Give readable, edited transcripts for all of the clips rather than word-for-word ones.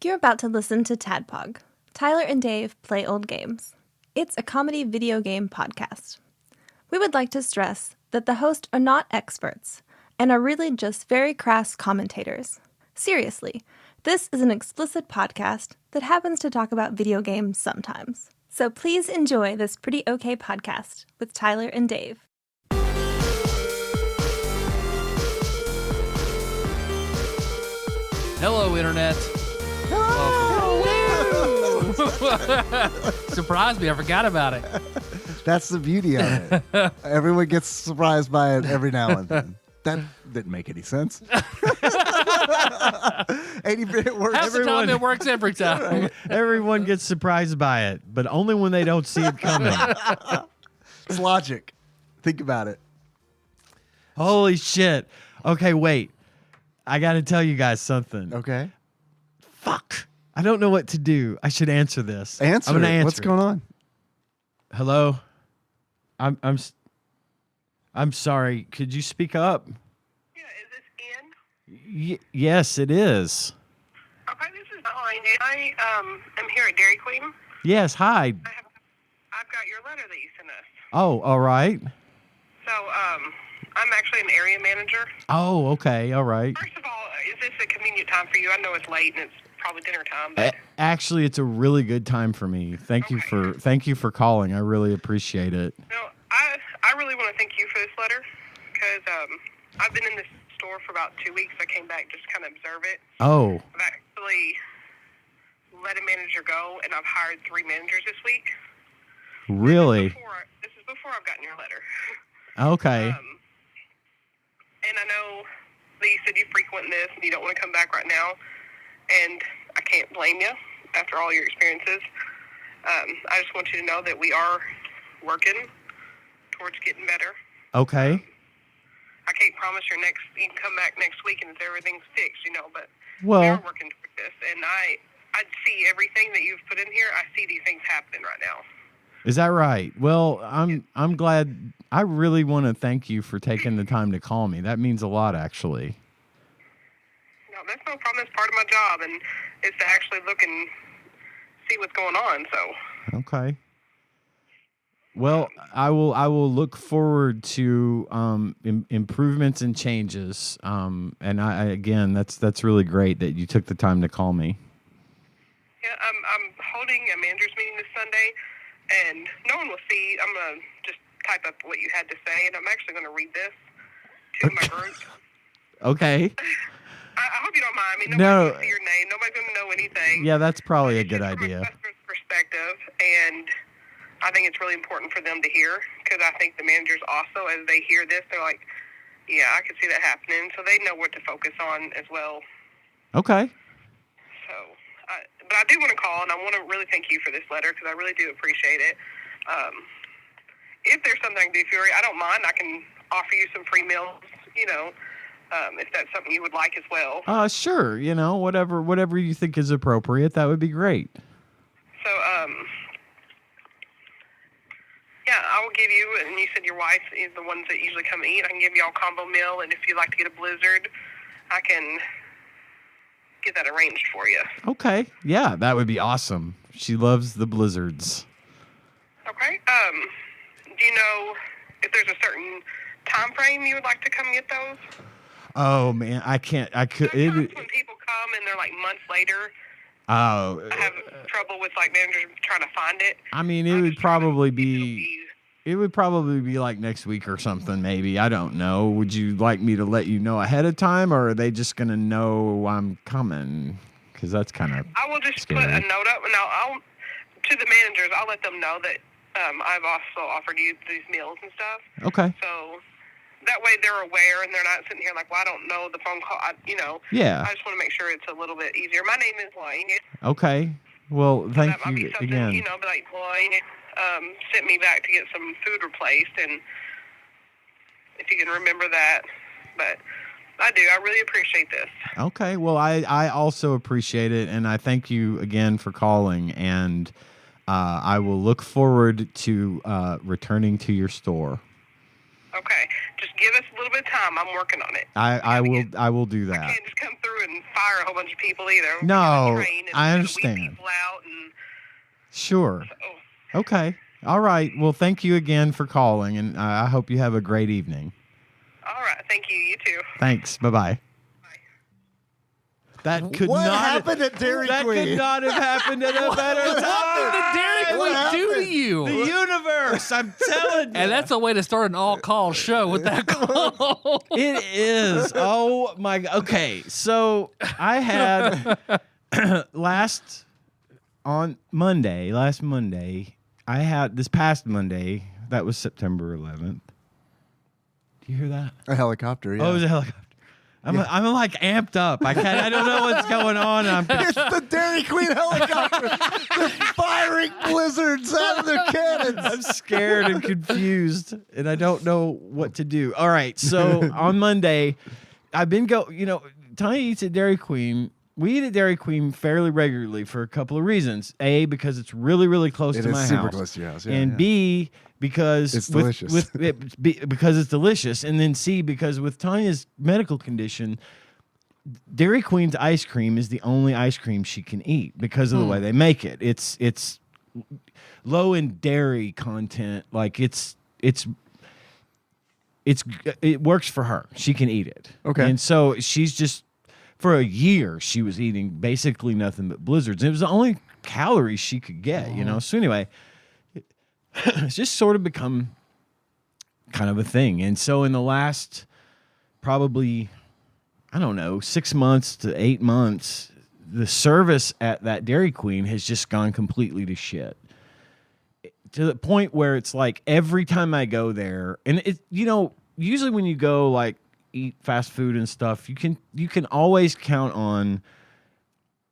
You're about to listen to TADPOG. Tyler and Dave play old games. It's a comedy video game podcast. We would like to stress that the hosts are not experts and are really just very crass commentators. Seriously, this is an explicit podcast that happens to talk about video games sometimes. So please enjoy this pretty okay podcast with Tyler and Dave. Hello, Internet. Surprised me. I forgot about it. That's the beauty of it. Everyone gets surprised by it every now and then. That didn't make any sense. 80-bit works. Half the time it works every time. Everyone gets surprised by it, but only when they don't see it coming. It's logic. Think about it. Holy shit. Okay, wait. I got to tell you guys something. Okay. Fuck. I don't know what to do. I should answer this. Answer. I'm gonna answer. What's going on? Hello. I'm sorry. Could you speak up? Yeah, is this Ian? Yes, it is. Okay, this is I am here at Dairy Queen. Yes. Hi. I've got your letter that you sent us. Oh, all right. So, I'm actually an area manager. Oh, okay. All right. First of all, is this a convenient time for you? I know it's late and it's probably dinner time, but Actually, it's a really good time for me. Thank you for calling. I really appreciate it. no, I really want to thank you for this letter because I've been in this store for about 2 weeks. I came back just to kind of observe it. Oh, I've actually let a manager go, and I've hired 3 managers this week. really? This is before I've gotten your letter. Okay. And I know that you said you frequent this and you don't want to come back right now, and I can't blame you after all your experiences. I just want you to know that we are working towards getting better. Okay. I can't promise you can come back next week and everything's fixed, but we Well, are working toward this. And I see everything that you've put in here. I see these things happening right now. is that right? Well, I'm glad. I really want to thank you for taking the time to call me. That means a lot, actually. No, that's no problem. It's part of my job, and it's to actually look and see what's going on. So. Okay. Well, I will look forward to improvements and changes. And again, that's really great that you took the time to call me. Yeah, I'm holding a manager's meeting this Sunday, and no one will see. I'm going to just type up what you had to say, and I'm actually going to read this to my group. Okay. I hope you don't mind. I mean, No. nobody's going to see your name. Nobody's going to know anything. Yeah, that's probably a It's good just from idea. a customer's perspective, and I think it's really important for them to hear, because I think the managers also, as they hear this, they're like, yeah, I can see that happening, so they know what to focus on as well. Okay. So, but I do want to call, and I want to really thank you for this letter, because I really do appreciate it. If there's something I can do for you, I don't mind. I can offer you some free meals, if that's something you would like as well. Sure. Whatever you think is appropriate, that would be great. So, yeah, I will give you, and you said your wife is the ones that usually come eat. I can give you all combo meal, and if you'd like to get a blizzard, I can get that arranged for you. Okay. Yeah, that would be awesome. She loves the blizzards. Okay. Do you know if there's a certain time frame you would like to come get those? Oh man, I can't. I could. Sometimes when people come and they're like months later, Oh. I have trouble with like managers trying to find it. I mean, it would probably be. It would probably be like next week or something, maybe. I don't know. Would you like me to let you know ahead of time, or are they just going to know I'm coming? Because that's kind of I will just scary. put a note up, and I'll to the managers, I'll let them know that I've also offered you these meals and stuff. Okay. So that way they're aware, and they're not sitting here like, well, I don't know the phone call. Yeah. I just want to make sure it's a little bit easier. My name is Wayne. Okay. Well, thank That might be you something, again. be like, Wayne sent me back to get some food replaced, and if you can remember that. But I do. I really appreciate this. Okay. Well, I also appreciate it, and I thank you again for calling, and I will look forward to returning to your store. Okay. Just give us a little bit of time. I'm working on it. I will do I that. can't just come through through and fire a whole bunch of people either. We're No, gonna train and I weed understand. people out and Sure. so, Okay. All right. Well, thank you again for calling, and I hope you have a great evening. all right, thank you. You too. Thanks. Bye-bye. That could What not happened at Dairy that Queen? could not have happened at a better What time. did Dairy What Queen do to happened? you? The universe, I'm telling you. And that's a way to start an all-call show with that call. It is. Oh my. Okay, so I had last Monday, I had this past Monday. That was September 11th. Do you hear that? A helicopter, yeah. Oh, it was a helicopter. I'm like amped up. I don't know what's going on. It's the Dairy Queen helicopter. They're firing blizzards out of their cannons. I'm scared and confused, and I don't know what to do. All right, so on Monday, I've been Tanya eats at Dairy Queen. We eat at Dairy Queen fairly regularly for a couple of reasons. A, because it's really, really close It to is my super house. close to your house, yeah, and yeah. B, because It's delicious. because it's delicious. And then C, because with Tanya's medical condition, Dairy Queen's ice cream is the only ice cream she can eat because of the way they make it. It's low in dairy content. Like it works for her. She can eat it. Okay. And so she's just, for a year, she was eating basically nothing but blizzards. It was the only calories she could get, So anyway, it's just sort of become kind of a thing. And so in the last probably, 6 months to 8 months, the service at that Dairy Queen has just gone completely to shit. To the point where it's like every time I go there, and usually when you go like eat fast food and stuff, you can always count on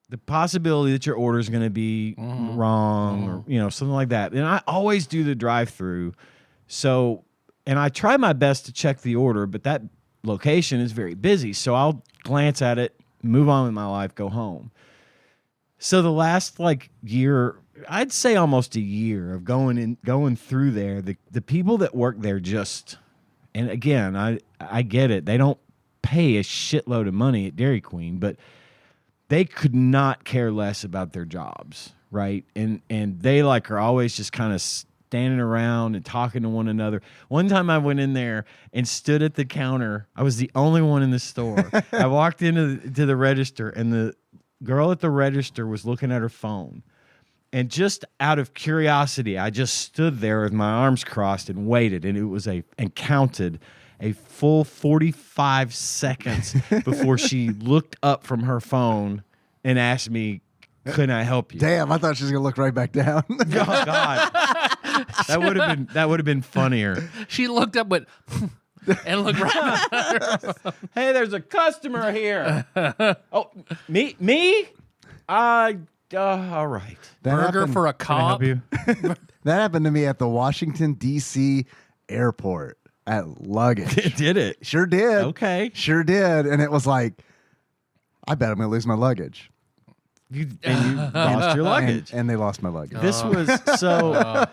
the possibility that your order is going to be wrong or something like that. And I always do the drive-through. So, and I try my best to check the order, but that location is very busy. So I'll glance at it, move on with my life, go home. So the last year, I'd say almost a year of going through there, the people that work there just, and again, I get it. They don't pay a shitload of money at Dairy Queen, but they could not care less about their jobs, right? And they are always just kind of standing around and talking to one another. One time I went in there and stood at the counter. I was the only one in the store. I walked into the register, and the girl at the register was looking at her phone. And just out of curiosity, I just stood there with my arms crossed and waited, and counted a full 45 seconds before she looked up from her phone and asked me, "Can I help you?" Damn, I thought she was gonna look right back down. Oh God, that would have been funnier. She looked up and looked right. Hey, there's a customer here. Oh, me? All right. That Burger happened- for a Can I help cop. you? That happened to me at the Washington D.C. airport at luggage. Did it? Sure did. Okay. Sure did. And it was like, I bet I'm gonna lose my luggage. You lost your luggage. And they lost my luggage. This was so,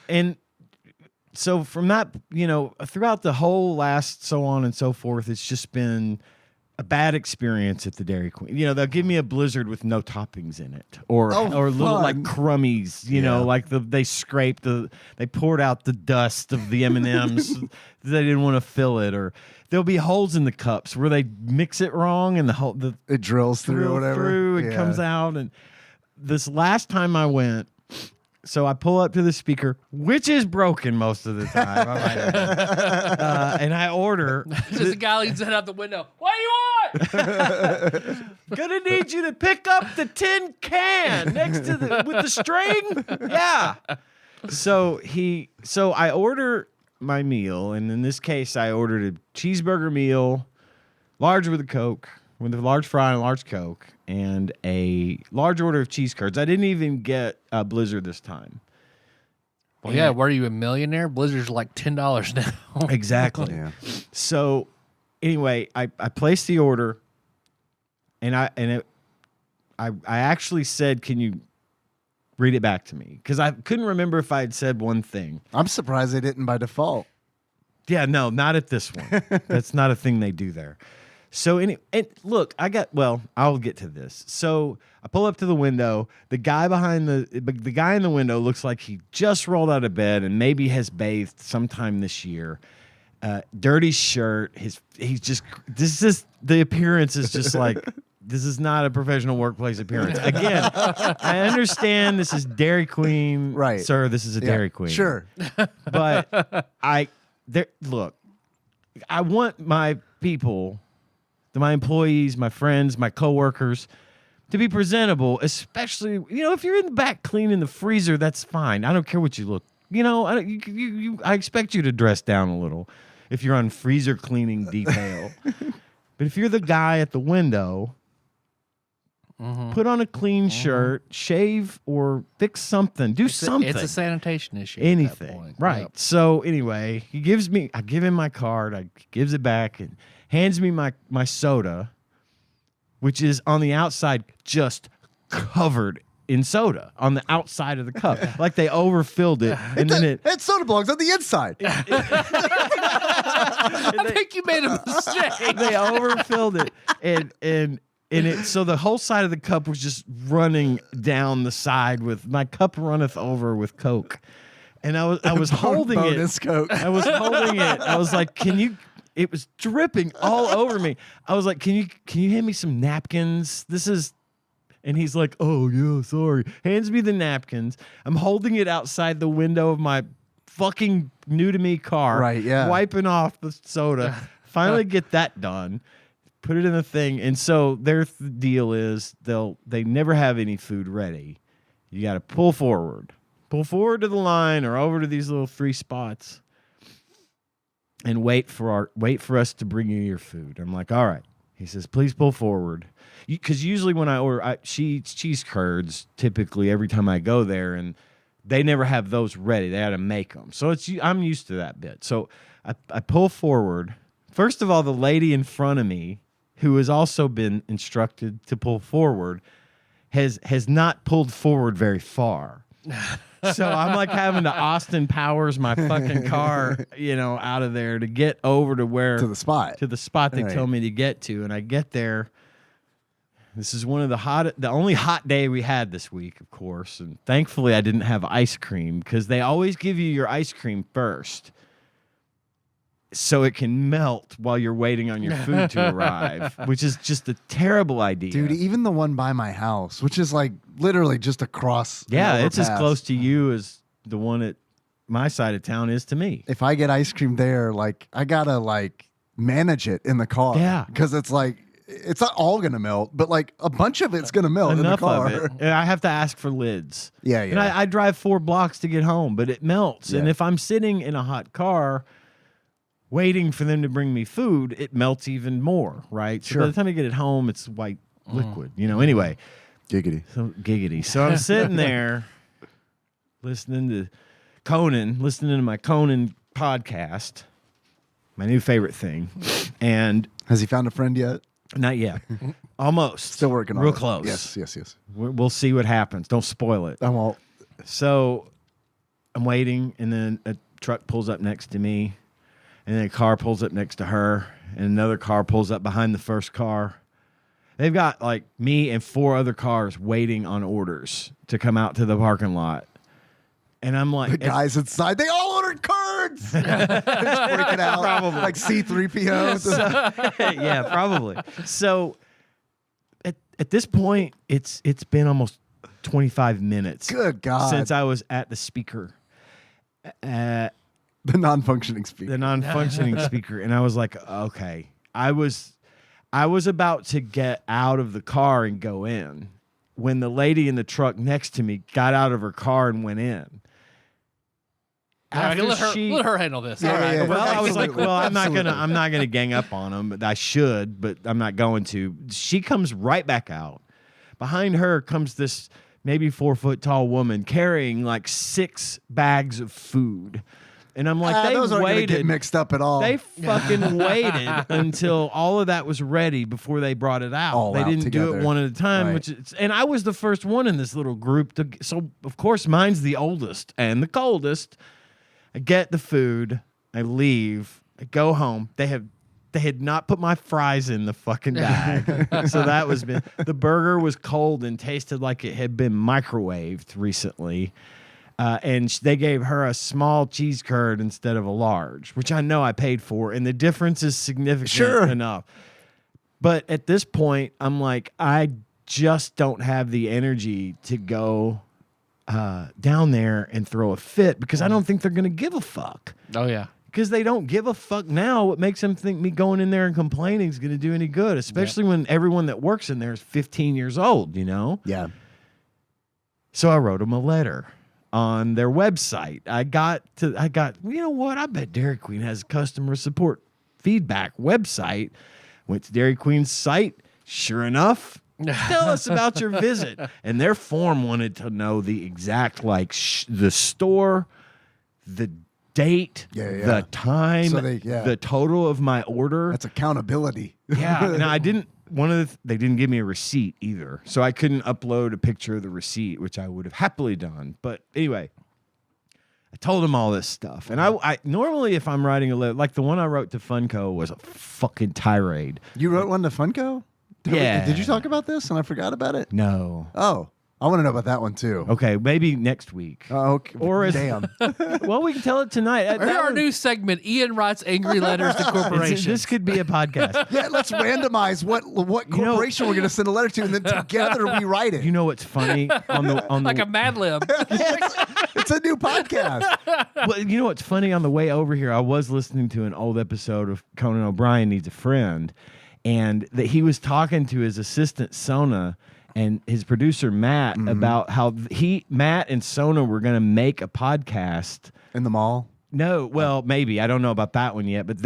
and so from that, throughout the whole last so on and so forth, it's just been a bad experience at the Dairy Queen. They'll give me a blizzard with no toppings in it, or little fun. like crummies. They poured out the dust of the M&Ms. They didn't want to fill it, or there'll be holes in the cups where they mix it wrong and It drills through or whatever. It comes out. And this last time I went, so I pull up to the speaker, which is broken most of the time, I might add. And I order. Just a guy leans head out the window. What do you want? Gonna need you to pick up the tin can next to with the string. Yeah. So I order my meal, and in this case, I ordered a cheeseburger meal, large with a Coke, with a large fry and a large Coke, and a large order of cheese curds. I didn't even get a Blizzard this time. Well, yeah, were you a millionaire? Blizzard's like $10 now. Exactly. Yeah. So anyway, I placed the order, and I actually said, "Can you read it back to me?" Because I couldn't remember if I had said one thing. I'm surprised they didn't by default. Yeah, no, not at this one. That's not a thing they do there. So and look, I'll get to this. So I pull up to the window. The guy in the window looks like he just rolled out of bed and maybe has bathed sometime this year. Dirty shirt. The appearance is just like, this is not a professional workplace appearance. Again, I understand this is Dairy Queen. Right. Sir, this is a Dairy Queen. Sure. But look, I want my people, my employees, my friends, my coworkers to be presentable, especially, if you're in the back cleaning the freezer, that's fine. I don't care what you look. I expect you to dress down a little if you're on freezer cleaning detail. But if you're the guy at the window, put on a clean shirt, shave or fix something. Do something. It's a sanitation issue. Anything. At that point. Right. Yep. So anyway, I give him my card. He gives it back and hands me my soda, which is on the outside just covered in soda on the outside of the cup. Like they overfilled it. And then That soda belongs on the inside. I think you made a mistake. they overfilled it. And it, so the whole side of the cup was just running down the side with my cup runneth over with Coke. And I was holding Bonus it. Coke. I was holding it. I was like, it was dripping all over me. I was like, can you hand me some napkins? And he's like, oh yeah, sorry. Hands me the napkins. I'm holding it outside the window of my fucking new to me car. Right, yeah. Wiping off the soda. Finally get that done. Put it in the thing. And so their deal is they never have any food ready. You got to pull forward. Pull forward to the line or over to these little free spots and wait for us to bring you your food. I'm like, all right. He says, please pull forward. Because usually when I order cheese curds, typically every time I go there, and they never have those ready. They had to make them. So I'm used to that bit. So I pull forward. First of all, the lady in front of me, who has also been instructed to pull forward, has not pulled forward very far. So I'm like having to Austin Powers my fucking car, out of there to get over to the spot they tell me to get to. And I get there. This is one of the only hot day we had this week, of course. And thankfully I didn't have ice cream because they always give you your ice cream first, so it can melt while you're waiting on your food to arrive, which is just a terrible idea. Dude, even the one by my house, which is like literally just across. Yeah, it's as close to you as the one at my side of town is to me. If I get ice cream there, like I gotta manage it in the car. Yeah. Because it's not all gonna melt, but a bunch of it's gonna melt in the car. Of it. I have to ask for lids. Yeah. And I drive 4 blocks to get home, but it melts. Yeah. And if I'm sitting in a hot car waiting for them to bring me food, it melts even more, right? So Sure. by the time I get it home, it's white liquid. Anyway. Giggity. So I'm sitting there listening to my Conan podcast, my new favorite thing. And Has he found a friend yet? not yet. Almost. Still working on it. Real close. Yes. We'll see what happens. Don't spoil it. I won't. So I'm waiting, and then a truck pulls up next to me, and then a car pulls up next to her, and another car pulls up behind the first car. They've got me and 4 other cars waiting on orders to come out to the parking lot. And I'm like, The guys inside, they all ordered cards. Just freaking out. Probably. Like C-3PO. yeah, probably. So at this point, it's been almost 25 minutes. Good God. Since I was at the speaker. The non-functioning speaker. The non-functioning speaker. And I was like, okay. I was about to get out of the car and go in when the lady in the truck next to me got out of her car and went in. Let her handle this. Yeah, All right. yeah. Well, I was like, Absolutely. well, I'm not Absolutely. gonna gang up on them, but I should, but I'm not going to. She comes right back out. Behind her comes this maybe 4 foot tall woman carrying 6 bags of food. And I'm like, they those aren't gonna get waited. mixed up at all. They fucking waited until all of that was ready before they brought it out. All they out didn't do together. it one at a time, Right. and I was the first one in this little group. So of course mine's the oldest and the coldest. I get the food, I leave, I go home. They have They had not put my fries in the fucking bag. So that was been. The burger was cold and tasted like it had been microwaved recently. And they gave her a small cheese curd instead of a large, which I know I paid for. And the difference is significant enough. But at this point, I'm like, I just don't have the energy to go down there and throw a fit because I don't think they're going to give a fuck. Oh, yeah. Because they don't give a fuck now. What makes them think me going in there and complaining is going to do any good, especially when everyone that works in there is 15 years old, you know? Yeah. So I wrote them a letter on their website. I got, you know what? I bet Dairy Queen has a customer support feedback website. Went to Dairy Queen's site. Sure enough, tell us about your visit. And their form wanted to know the exact, like, the store, the date, the time, So the total of my order. That's accountability. Yeah. Now, they didn't give me a receipt either. So I couldn't upload a picture of the receipt, which I would have happily done. But anyway, I told them all this stuff. And I normally, if I'm writing a letter, like the one I wrote to Funko was a fucking tirade. You wrote one to Funko? Did you talk about this and I forgot about it? No. Oh, I want to know about that one too. Okay, maybe next week. Oh, okay. Or damn. Well, we can tell it tonight. Here's our new segment, Ian writes angry letters to corporations. This could be a podcast. Yeah, let's randomize what corporation we're going to send a letter to, and then together we write it. You know what's funny on the like a Mad Lib. It's a new podcast. Well, you know what's funny on the way over here? I was listening to an old episode of Conan O'Brien Needs a Friend, and that he was talking to his assistant Sona and his producer Matt about how Matt and Sona were going to make a podcast In the mall? No, well, maybe. I don't know about that one yet. But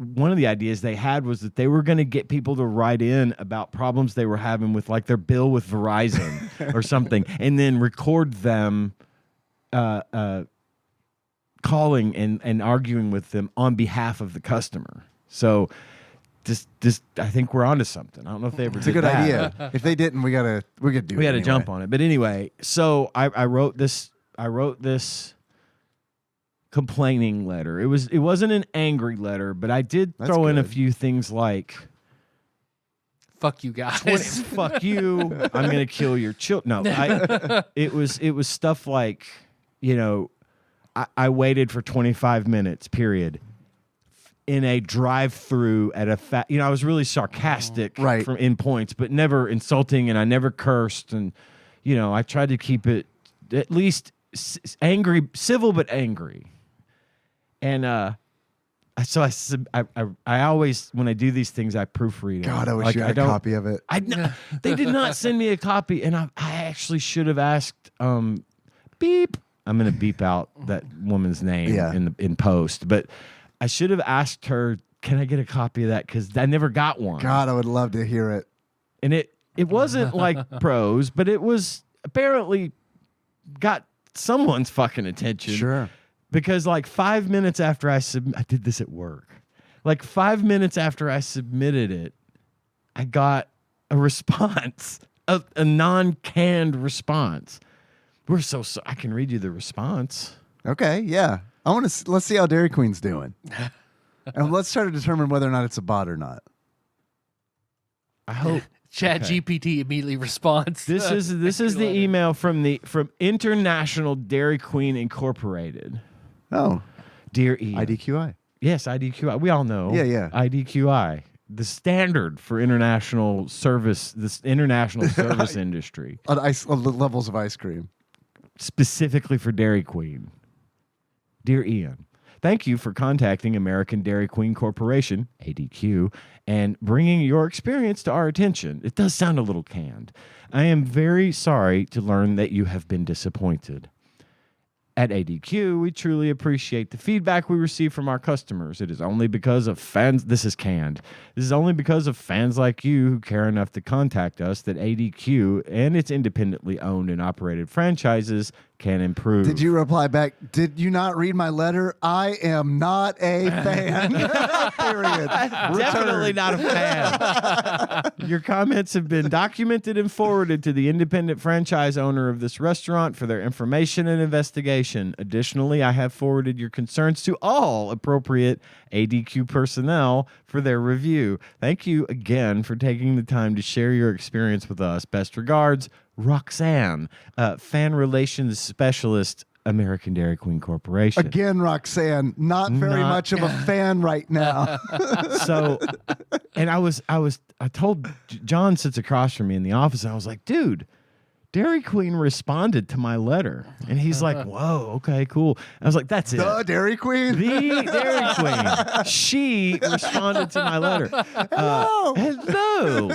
one of the ideas they had was that they were going to get people to write in about problems they were having with, like, their bill with Verizon or something, and then record them calling and arguing with them on behalf of the customer. So just I think we're onto something. I don't know if they ever It's a did good that. idea. If they didn't, we could do it. We had to anyway. jump on it. But anyway, so I wrote this complaining letter. It wasn't an angry letter, but I did throw in a good. few things like Fuck you guys. fuck you, I'm gonna kill your children. No, it was stuff like, you know, I waited for 25 minutes, period, in a drive-through at a I was really sarcastic in points, but never insulting, and I never cursed, and, you know, I tried to keep it at least angry, civil but angry. And so I always, when I do these things, I proofread them. God, I wish you had a copy of it. They did not send me a copy, and I actually should have asked. Beep. I'm going to beep out that woman's name in post, but I should have asked her, "Can I get a copy of that?" Because I never got one. God, I would love to hear it. And it wasn't like prose, but it was apparently got someone's fucking attention. Sure. Because like 5 minutes after I did this at work. Like 5 minutes after I submitted it, I got a response, a non-canned response. We're so I can read you the response. Okay, yeah. Let's see how Dairy Queen's doing. And let's try to determine whether or not it's a bot or not. I hope Chat GPT immediately responds. This is the email from International Dairy Queen Incorporated. Oh, Dear Ian. IDQI. Yes, IDQI. We all know. Yeah. IDQI, the standard for international service, this international service industry, Levels of ice cream. specifically for Dairy Queen. Dear Ian, thank you for contacting American Dairy Queen Corporation, ADQ, and bringing your experience to our attention. It does sound a little canned. I am very sorry to learn that you have been disappointed. At ADQ, we truly appreciate the feedback we receive from our customers. It is only because of fans. This is canned. This is only because of fans like you who care enough to contact us that ADQ and its independently owned and operated franchises can improve. Did you reply back? Did you not read my letter? I am not a fan. Period. Definitely not a fan. Your comments have been documented and forwarded to the independent franchise owner of this restaurant for their information and investigation. Additionally, I have forwarded your concerns to all appropriate ADQ personnel for their review. Thank you again for taking the time to share your experience with us. Best regards, Roxanne, fan relations specialist, American Dairy Queen Corporation. Again, Roxanne, not very much of a fan right now. So, and I told John sits across from me in the office, and I was like, dude, Dairy Queen responded to my letter. And he's like, whoa, okay, cool. I was like, that's it. The Dairy Queen? The Dairy Queen. She responded to my letter. Hello. Hello.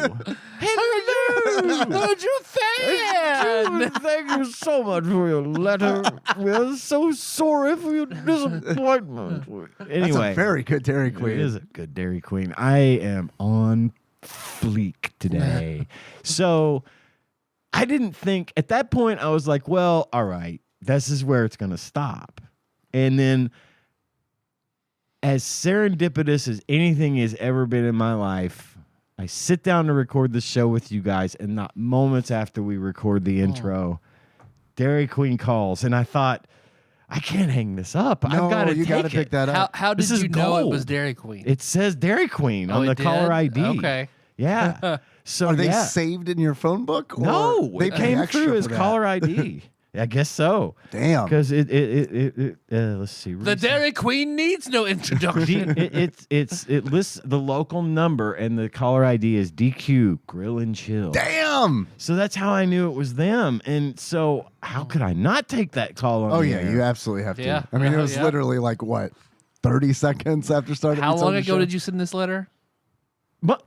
Who's your fan? Thank you so much for your letter. We're so sorry for your disappointment. Anyway. That's a very good Dairy Queen. It is a good Dairy Queen. I am on fleek today. So I didn't think at that point, I was like, well, all right, this is where it's going to stop. And then as serendipitous as anything has ever been in my life, I sit down to record the show with you guys, and not moments after we record the intro, Dairy Queen calls. And I thought, I can't hang this up. No, I've got to you got to take pick it. that up. How did This is you know it gold. was Dairy Queen? It says Dairy Queen on it the did? caller ID. Okay. Yeah. So Are they yeah. saved in your phone book? Or No, they it pay came extra through as for that? caller ID. I guess so. Damn. Because let's see. The Dairy Queen needs no introduction. It lists the local number, and the caller ID is DQ Grill and Chill. Damn. So that's how I knew it was them. And so how could I not take that call on Oh, the yeah, air? you absolutely have to. Yeah. I mean, it was Yeah. literally like, what, 30 seconds after starting? How long ago did you send this letter? But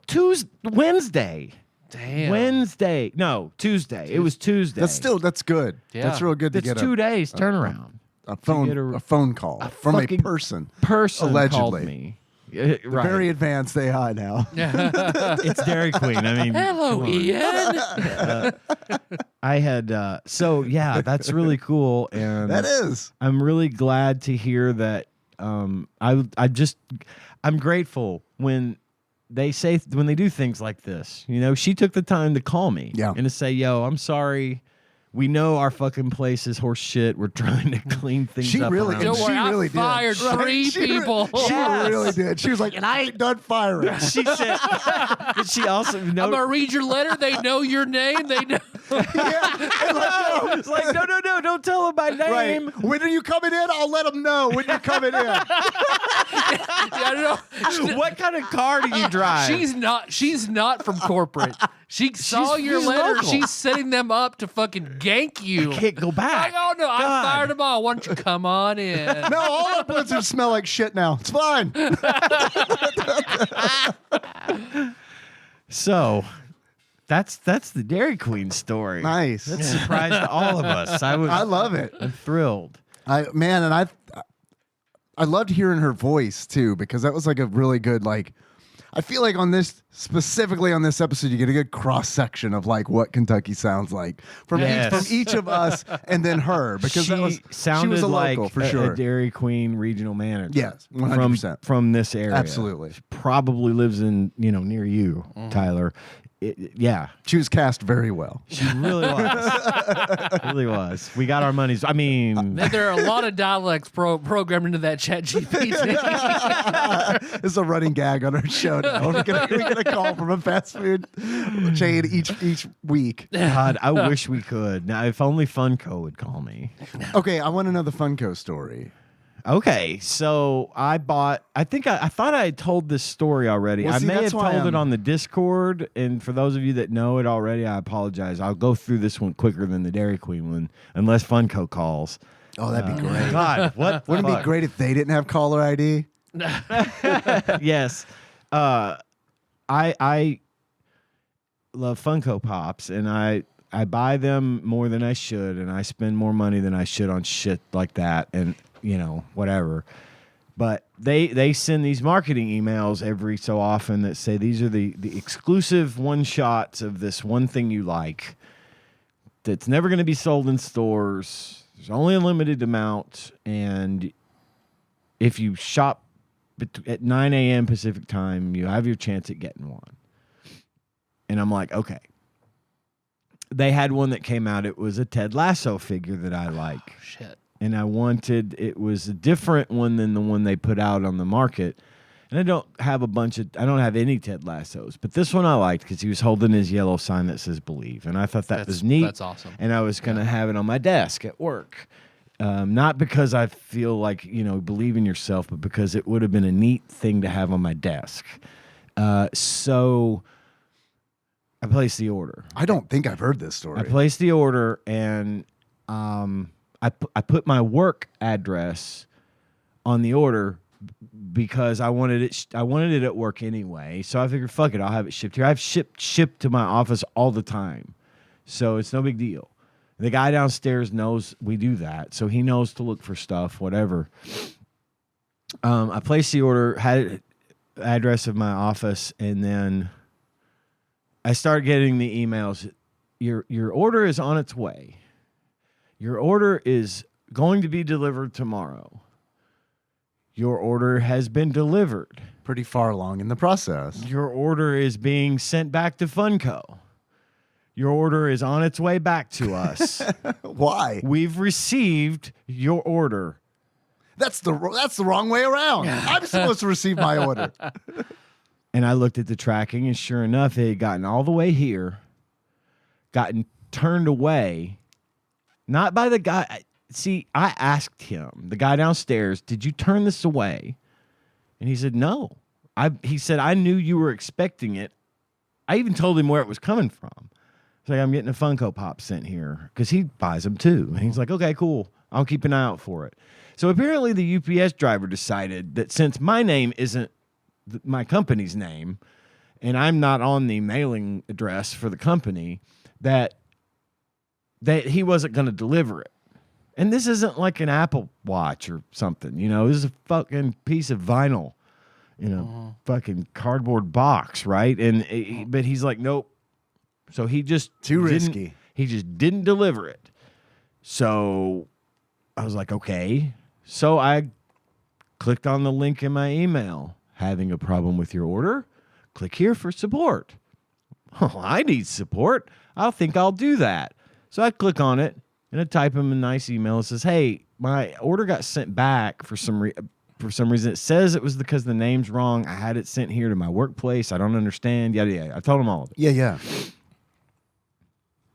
Wednesday. Damn. Wednesday. No, Tuesday. It was Tuesday. That's good. Yeah. That's real good to It's get 2 days turnaround. a get phone call from a fucking person. Person Allegedly. called me. Right. Very advanced AI now. It's Dairy Queen. I mean, Hello, come on. Ian. I had so yeah, that's really cool, and That is. I'm really glad to hear that. I'm grateful when they do things like this. You know, she took the time to call me, Yeah. and to say, "Yo, I'm sorry. We know our fucking place is horse shit. We're trying to clean things She up." really around Don't She here." worry, really I did. fired Right? 3 She re- people. She Yes. really did. She was like, and I ain't done firing. She said, but she also I'm gonna read your letter. They know your name. They know. it's like, no, don't tell them my name. Right. When are you coming in? I'll let them know when you're coming in. I don't know. What kind of car do you drive? She's not from corporate. She saw your she's letter. local. She's setting them up to fucking gank you. Can't go back. Like, oh no, I God. fired them all. Why don't you come on in? No, all our blizzards smell like shit now. It's fine. So that's the Dairy Queen story. Nice. That surprised all of us. I love it. I'm thrilled. I loved hearing her voice too, because that was like a really good, like, I feel like specifically on this episode, you get a good cross section of like what Kentucky sounds like from Yes. each of us, and then her, because She sounded a like local for a sure. Dairy Queen regional manager. Yes, 100%. From this area. Absolutely. She probably lives in near you, Tyler. Yeah, She was cast very well. she really was. Really was. We got our money's. I mean, There are a lot of dialects programmed into that chat GPT. This is a running gag on our show now. We get a call from a fast food chain each week. God, I wish we could. Now, if only Funko would call me. Okay, I want to know the Funko story. Okay, so I thought I had told this story already. Well, I see, may have that's why told it I'm- on the Discord, and for those of you that know it already, I apologize. I'll go through this one quicker than the Dairy Queen one, unless Funko calls. Oh, that'd be great. God, what? Wouldn't it be fuck? great if they didn't have caller ID? Yes. I love Funko Pops, and I buy them more than I should, and I spend more money than I should on shit like that, and whatever. But they send these marketing emails every so often that say these are the exclusive one shots of this one thing you like that's never going to be sold in stores. There's only a limited amount, and if you shop at 9 a.m. Pacific time, you have your chance at getting one. And I'm like, okay. They had one that came out. It was a Ted Lasso figure that I like. Oh, shit. And it was a different one than the one they put out on the market. And I don't have any Ted Lassos, but this one I liked because he was holding his yellow sign that says believe. And I thought that was neat. That's awesome. And I was going to have it on my desk at work. Not because I feel like, believe in yourself, but because it would have been a neat thing to have on my desk. So I placed the order. I don't think I've heard this story. I placed the order, and I put my work address on the order because I wanted it at work anyway. So I figured, fuck it, I'll have it shipped here. I've shipped to my office all the time, so it's no big deal. The guy downstairs knows we do that, so he knows to look for stuff, whatever. I placed the order, had the address of my office, and then I start getting the emails. Your order is on its way. Your order is going to be delivered tomorrow. Your order has been delivered. Pretty far along in the process. Your order is being sent back to Funko. Your order is on its way back to us. Why? We've received your order. That's the wrong way around. I'm supposed to receive my order. And I looked at the tracking, and sure enough, it had gotten all the way here, gotten turned away, not by the guy. See, I asked him, the guy downstairs, did you turn this away? And he said, no. He said, I knew you were expecting it. I even told him where it was coming from. It's like, I'm getting a Funko Pop sent here because he buys them too. And he's like, okay, cool. I'll keep an eye out for it. So apparently the UPS driver decided that since my name isn't my company's name and I'm not on the mailing address for the company, that he wasn't going to deliver it. And this isn't like an Apple Watch or something, This is a fucking piece of vinyl, fucking cardboard box, right? But he's like, nope. So he just Too risky. He just didn't deliver it. So I was like, okay. So I clicked on the link in my email. Having a problem with your order? Click here for support. Oh, I need support. I think I'll do that. So I click on it. And I type him a nice email. It says, hey, my order got sent back for some reason. It says it was because the name's wrong. I had it sent here to my workplace. I don't understand. Yada, yada. I told him all of it. Yeah.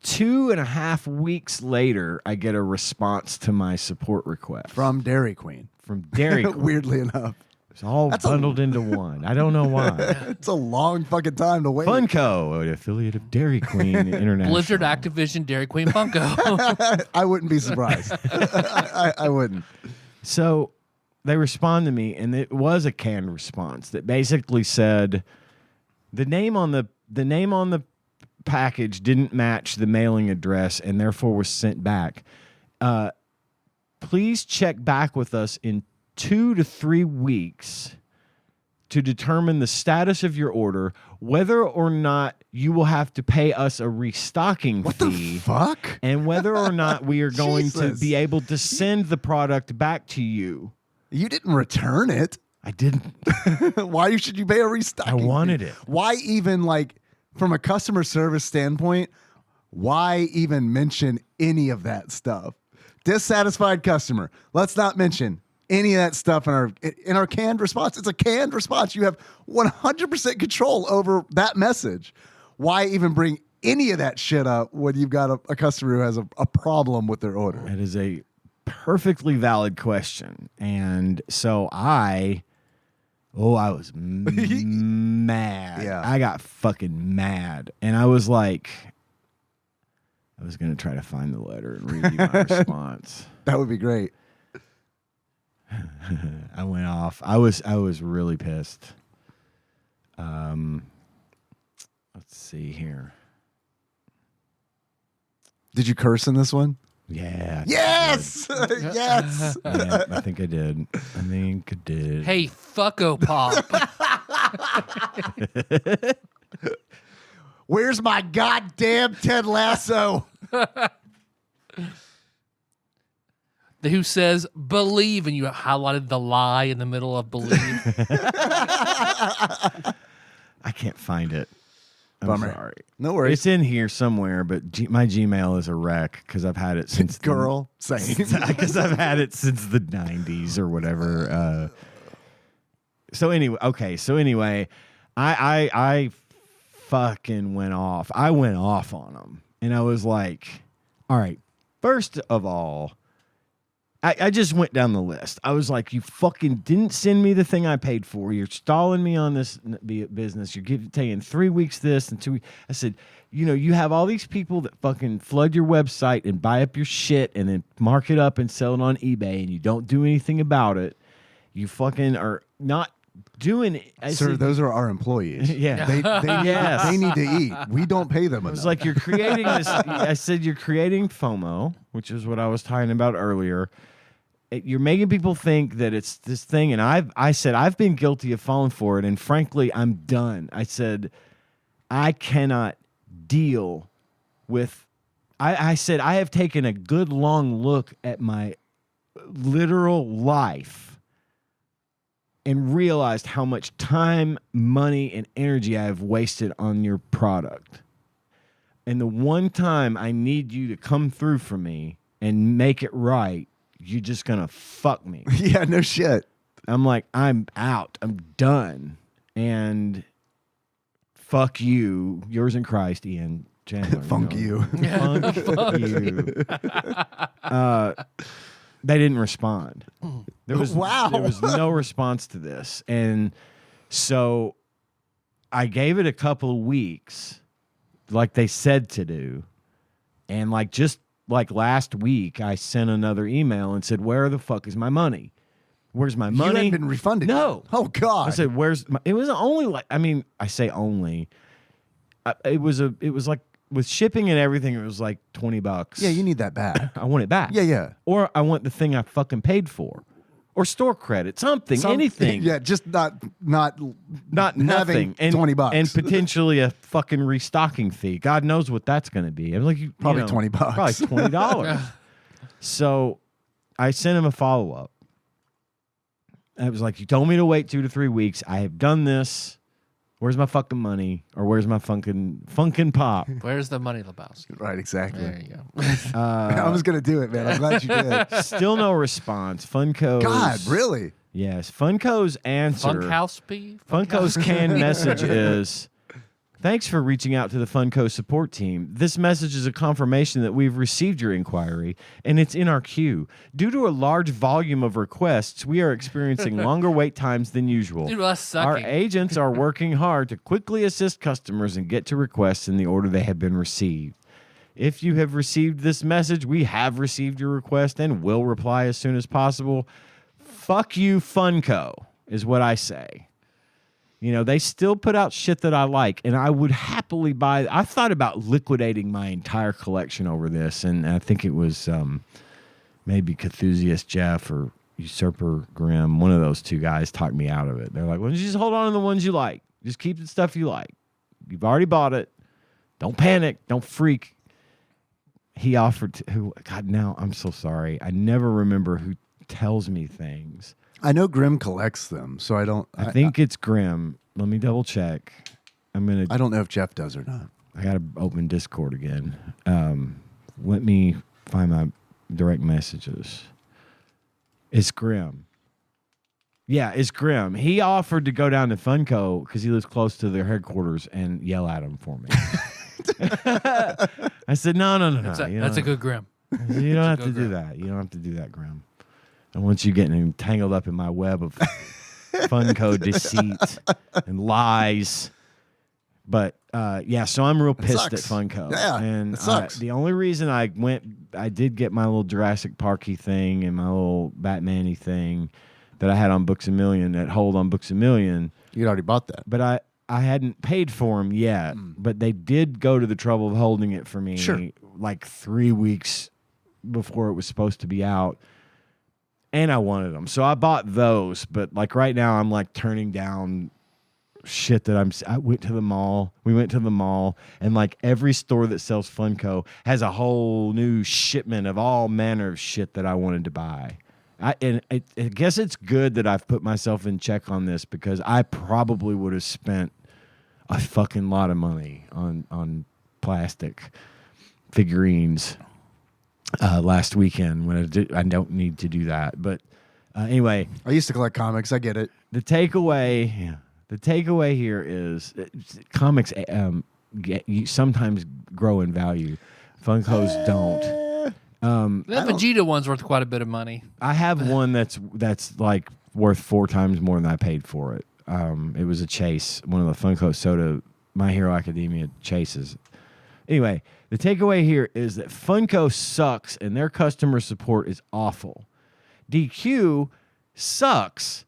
2.5 weeks later, I get a response to my support request. From Dairy Queen. Weirdly enough. It's all bundled into one. I don't know why. It's a long fucking time to wait. Funko, an affiliate of Dairy Queen International. Blizzard, Activision, Dairy Queen, Funko. I wouldn't be surprised. I wouldn't. So they respond to me, and it was a canned response that basically said the name on the package didn't match the mailing address and therefore was sent back. Please check back with us in 2 to 3 weeks to determine the status of your order, whether or not you will have to pay us a restocking What fee. the fuck? And whether or not we are going to Jesus. be able to send the product back to you. You didn't return it. I didn't. Why should you pay a restocking? I wanted fee? it. Why even, from a customer service standpoint, why even mention any of that stuff? Dissatisfied customer. Let's not mention any of that stuff in our canned response. It's a canned response. You have 100% control over that message. Why even bring any of that shit up when you've got a customer who has a problem with their order? That is a perfectly valid question. And so I was mad. Yeah. I got fucking mad. And I was like, I was going to try to find the letter and read you my response. That would be great. I went off. I was really pissed. Let's see here. Did you curse in this one? Yeah. Yes! Yes! Yeah, I think I did. Hey, fucko pop. Where's my goddamn Ted Lasso? who says believe, and you highlighted the lie in the middle of believe. I can't find it. I'm Bummer. sorry. No worries. It's in here somewhere, but my Gmail is a wreck because I've had it since Girl, same. because I've had it since the 90s or whatever. So anyway, I fucking went off. I went off on them, and I was like, all right, first of all, I just went down the list. I was like, you fucking didn't send me the thing I paid for. You're stalling me on this business. You're taking 3 weeks this and 2 weeks. I said, you have all these people that fucking flood your website and buy up your shit and then mark it up and sell it on eBay, and you don't do anything about it. You fucking are not doing it. Sir, those are our employees. Yeah. They need to eat. We don't pay them enough. It's like you're creating this. I said you're creating FOMO, which is what I was talking about earlier. You're making people think that it's this thing, and I said I've been guilty of falling for it, and frankly, I'm done. I said I cannot deal with. I said I have taken a good long look at my literal life and realized how much time, money, and energy I have wasted on your product. And the one time I need you to come through for me and make it right, you're just going to fuck me. Yeah, no shit. I'm like, I'm out. I'm done. And fuck you. Yours in Christ, Ian Chandler. Funk you. Funk you. They didn't respond. There was no response to this. And so I gave it a couple of weeks, like they said to do. And just last week, I sent another email and said, where the fuck is my money? Where's my money? You hadn't been refunded. No. Oh, God. I said, where's my... It was only I say only. It was like, with shipping and everything, it was like $20. Yeah, you need that back. I want it back. Yeah. Or I want the thing I fucking paid for. Or store credit, anything. Yeah, just not nothing. And $20 and potentially a fucking restocking fee. God knows what that's going to be. I'm like, probably $20. Probably $20. So I sent him a follow up. I was like, you told me to wait 2 to 3 weeks. I have done this. Where's my fucking money? Or where's my funkin' pop? Where's the money, Lebowski? Right, exactly. There you go. I was going to do it, man. I'm glad you did. Still no response. Funko's. God, really? Yes. Funko's answer. Funkhouse B? Funko's canned message is, thanks for reaching out to the Funko support team. This message is a confirmation that we've received your inquiry, and it's in our queue. Due to a large volume of requests, we are experiencing longer wait times than usual. Dude, that's Our sucky. agents are working hard to quickly assist customers and get to requests in the order they have been received. If you have received this message, we have received your request and will reply as soon as possible. Fuck you, Funko, is what I say. They still put out shit that I like, and I would happily buy. I thought about liquidating my entire collection over this, and I think it was maybe Cthusiast Jeff or Usurper Grimm. One of those two guys talked me out of it. They're like, well, just hold on to the ones you like. Just keep the stuff you like. You've already bought it. Don't panic. Don't freak. He offered to, God, now I'm so sorry. I never remember who tells me things. I know Grimm collects them, so I don't. I think it's Grimm. Let me double check. I don't know if Jeff does or not. I got to open Discord again. Let me find my direct messages. It's Grimm. Yeah, it's Grimm. He offered to go down to Funko because he lives close to their headquarters and yell at him for me. I said, no. That's a good Grim. You don't have to do that. You don't have to do that, Grimm. I want you getting tangled up in my web of Funko deceit and lies. But so I'm real pissed at Funko. Yeah, and it sucks. The only reason I did get my little Jurassic Parky thing and my little Batman-y thing that I had on Books A Million, that hold on Books A Million. You'd already bought that. But I hadn't paid for them yet. But they did go to the trouble of holding it for me like 3 weeks before it was supposed to be out. And I wanted them. So I bought those. But like right now I'm like turning down shit that I went to the mall. We went to the mall, and like every store that sells Funko has a whole new shipment of all manner of shit that I wanted to buy. I guess it's good that I've put myself in check on this, because I probably would have spent a fucking lot of money on plastic figurines last weekend when I don't need to do that. But anyway, I used to collect comics. I get it. the takeaway here is comics sometimes grow in value. Funkos don't. The Vegeta one's worth quite a bit of money. I have one that's like worth 4 times more than I paid for it. It was a chase, one of the Funko Soda My Hero Academia chases. Anyway, the takeaway here is that Funko sucks and their customer support is awful. DQ sucks,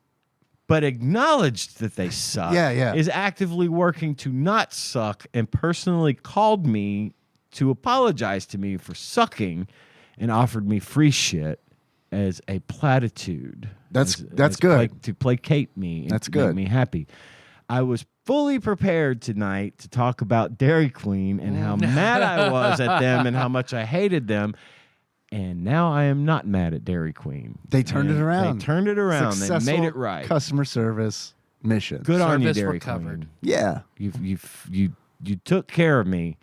but acknowledged that they suck. Is actively working to not suck, and personally called me to apologize to me for sucking, and offered me free shit as a platitude. That's good. To placate me. And That's to good. Make me happy. I was fully prepared tonight to talk about Dairy Queen and how mad I was at them and how much I hated them. And now I am not mad at Dairy Queen. They turned it around. They turned it around. Successful They made it right. Customer service mission. Good on you, Service Dairy recovered. Queen. Yeah. You took care of me.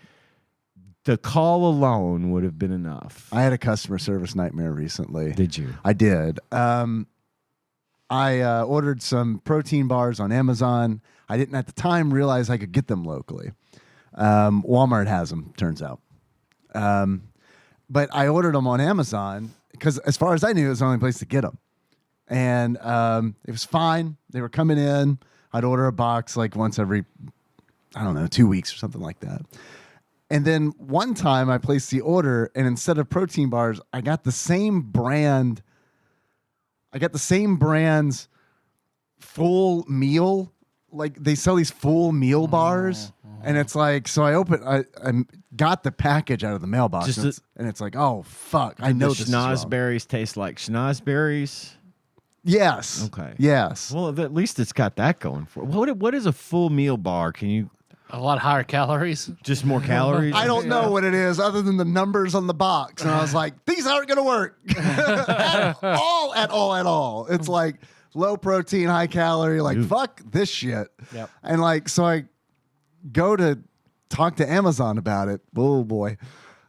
The call alone would have been enough. I had a customer service nightmare recently. Did you? I did. I ordered some protein bars on Amazon. I didn't at the time realize I could get them locally. Walmart has them, turns out. But I ordered them on Amazon because, as far as I knew, it was the only place to get them. And it was fine. They were coming in. I'd order a box like once every, 2 weeks or something like that. And then one time I placed the order, and instead of protein bars, I got the same brand. I got the same brand's full meal. Like, they sell these full meal bars. And it's like, so I got the package out of the mailbox. And it's like, oh, fuck. I know this is wrong. schnozberries taste like schnozberries. Yes. Okay. Yes. Well, at least it's got that going for it. What is a full meal bar? Can you... A lot higher calories. Just more calories? I don't know what it is other than the numbers on the box. And I was like, these aren't going to work at all. It's like low protein, high calorie. Like, fuck this shit. Yep. And like, so I go to talk to Amazon about it. Oh boy.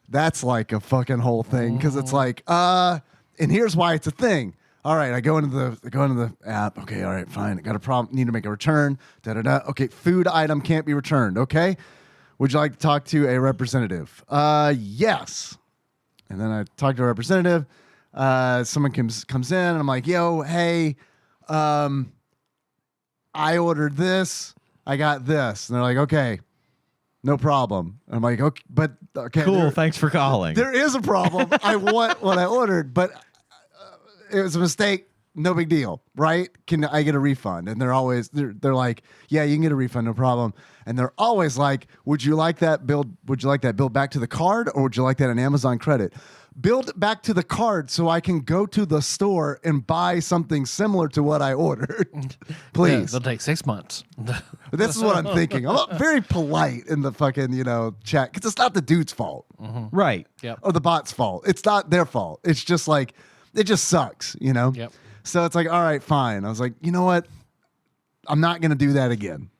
That's like a fucking whole thing. Cause it's like, and here's why it's a thing. All right, I go into the app. Okay, all right, fine. I got a problem. Need to make a return. Okay, food item can't be returned. Okay, would you like to talk to a representative? Yes. And then I talk to a representative. Someone comes in, and I'm like, yo, hey, I ordered this. I got this. And they're like, okay, no problem. And I'm like, okay, cool. Thanks for calling. There is a problem. I want what I ordered, but. It was a mistake. No big deal, right? Can I get a refund? And they're like, yeah, you can get a refund, no problem. And they're always like, would you like that billed back to the card, or would you like that on Amazon credit? Billed back to the card so I can go to the store and buy something similar to what I ordered. Please. Yeah, they'll take 6 months. This is what I'm thinking. I'm very polite in the fucking, chat, because it's not the dude's fault. Mm-hmm. Right. Yep. Or the bot's fault. It's not their fault. It's just like, it just sucks, Yep. So it's like, all right, fine. I was like, you know what? I'm not going to do that again.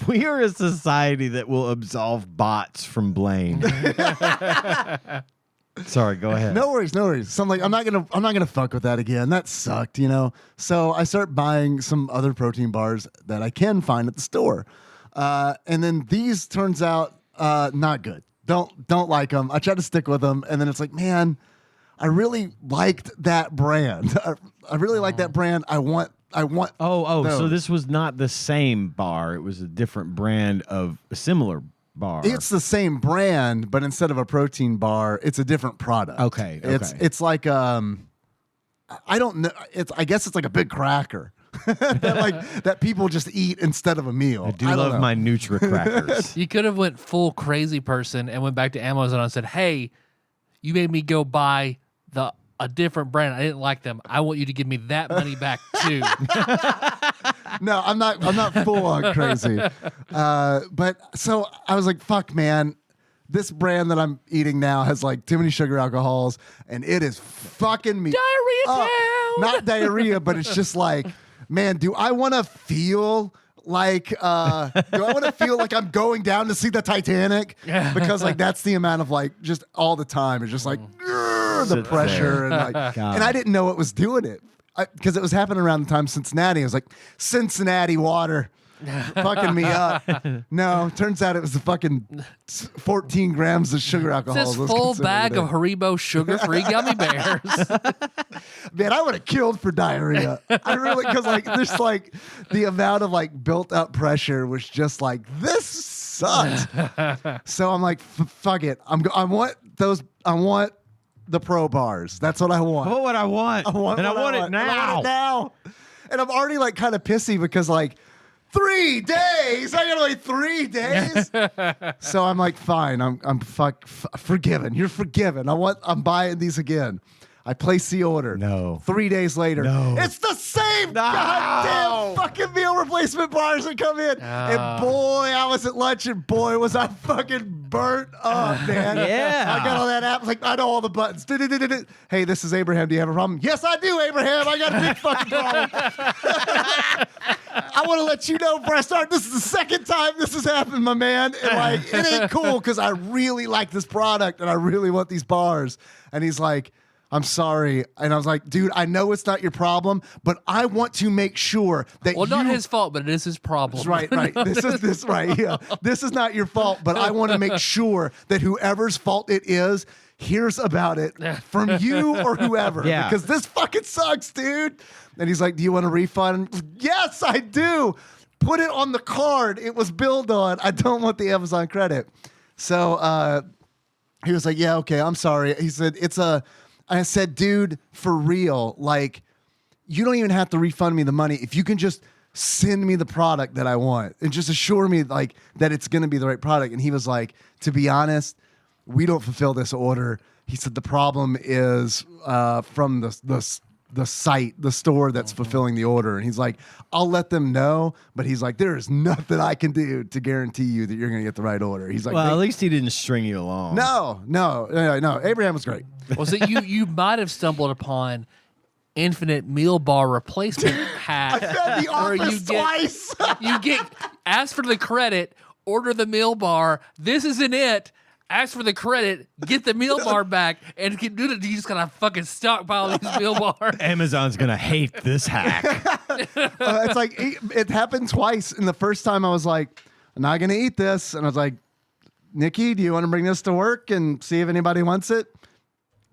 We are a society that will absolve bots from blame. Sorry, go ahead. No worries. So I'm like, I'm not gonna fuck with that again. That sucked, So I start buying some other protein bars that I can find at the store, and then these turns out not good. Don't like them. I try to stick with them, and then it's like, man, I really liked that brand. I really like that brand. I want. Oh, those. so this was not the same bar. It was a different brand of a similar bar. It's the same brand, but instead of a protein bar, it's a different product. Okay. It's like I don't know. I guess it's like a big cracker that people just eat instead of a meal. I love my Nutra crackers. You could have went full crazy person and went back to Amazon and said, "Hey, you made me go buy a different brand. I didn't like them. I want you to give me that money back too. No, I'm not full on crazy. But so I was like, fuck, man. This brand that I'm eating now has like too many sugar alcohols, and it is fucking me. Diarrhea up. town. Not diarrhea, but it's just like, man, do I want to feel like I'm going down to see the Titanic? Because like that's the amount of like just all the time. It's just like the pressure and like, and I didn't know it was doing it because it was happening around the time Cincinnati. I was like, Cincinnati water. Fucking me up. No, turns out it was the fucking 14 grams of sugar alcohol. This full bag of Haribo sugar-free gummy bears. Man, I would have killed for diarrhea. I really, because like there's like the amount of like built up pressure was just like, this sucks. So I'm like, fuck it. I want the pro bars. That's what I want. Oh, what I want. I want it now. And I'm already like kind of pissy because like 3 days. I gotta wait 3 days. So I'm like, fine. I'm forgiven. You're forgiven. I'm buying these again. I place the order. No. 3 days later, No. it's the same goddamn fucking meal replacement bars that come in. And boy, I was at lunch, and boy, was I fucking burnt up, man. Yeah. I got all that app. Like, I know all the buttons. Hey, this is Abraham. Do you have a problem? Yes, I do, Abraham. I got a big fucking problem. I want to let you know, Breastart, this is the second time this has happened, my man. And like, it ain't cool because I really like this product and I really want these bars. And he's like, I'm sorry. And I was like, dude, I know it's not your problem, but I want to make sure that not his fault, but it is his problem. Right. This is not your fault, but I want to make sure that whoever's fault it is hears about it from you or whoever. Yeah. Because this fucking sucks, dude. And he's like, do you want a refund? Yes, I do. Put it on the card it was billed on. I don't want the Amazon credit. So he was like, yeah, okay, I'm sorry. He said, I said, dude, for real, like, you don't even have to refund me the money. If you can just send me the product that I want and just assure me like that it's going to be the right product. And he was like, to be honest, we don't fulfill this order. He said, the problem is from the site, the store that's fulfilling the order. And he's like, I'll let them know. But he's like, there is nothing I can do to guarantee you that you're going to get the right order. He's like, well, at least he didn't string you along. No. Abraham was great. Well, so you might have stumbled upon infinite meal bar replacement hack. I fed the office twice. You ask for the credit, order the meal bar. This isn't it. Ask for the credit, get the meal bar back, and you just gotta fucking stockpile these meal bars. Amazon's gonna hate this hack. It's like it happened twice. And the first time I was like, I'm not gonna eat this. And I was like, Nikki, do you want to bring this to work and see if anybody wants it?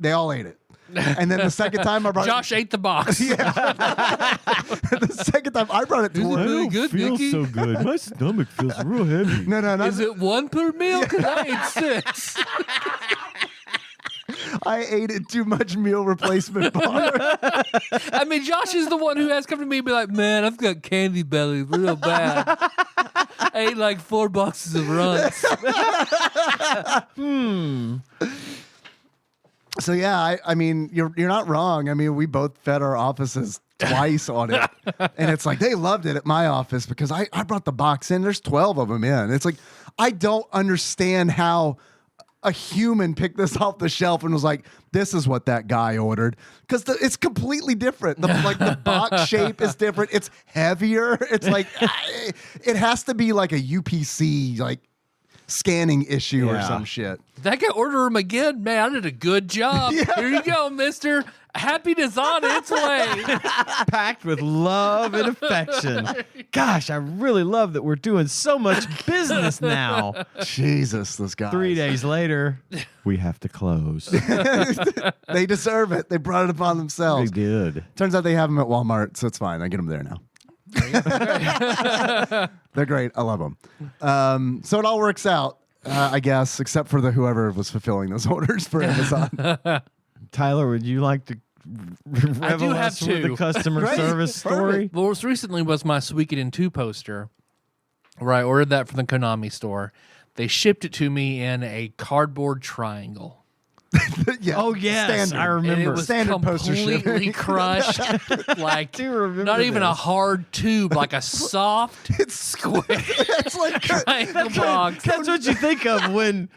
They all ate it. And then the second time I brought Josh ate the box. Yeah. The second time I brought it to work. I don't good, feel Nikki? So good. My stomach feels real heavy. No. Is it 1 per meal? Because I ate 6. I ate it too much meal replacement bar. I mean, Josh is the one who has come to me and be like, man, I've got candy belly real bad. I ate like 4 boxes of Runts. So yeah, I mean, you're not wrong. I mean, we both fed our offices twice on it, and it's like they loved it at my office because I brought the box in. There's 12 of them in. It's like I don't understand how a human picked this off the shelf and was like, "This is what that guy ordered," because it's completely different. The box shape is different. It's heavier. It's like it has to be like a UPC like scanning issue or some shit. That guy order them again? Man, I did a good job. Yeah. Here you go, mister. Happiness on its way. Packed with love and affection. Gosh, I really love that we're doing so much business now. Jesus, this guy. 3 days later, we have to close. They deserve it. They brought it upon themselves. Very good. Turns out they have them at Walmart, so it's fine. I get them there now. They're great. I love them. So it all works out, I guess, except for whoever was fulfilling those orders for Amazon. Tyler, would you like to revel us with the customer service story? Well, most recently was my Suikoden 2 poster, where I ordered that from the Konami store. They shipped it to me in a cardboard triangle. Yeah. Oh yes, Standard. I remember. And it was Standard poster shit. completely crushed, like do remember not even a this. hard tube, like a soft square It's like triangle box. That's what you think of when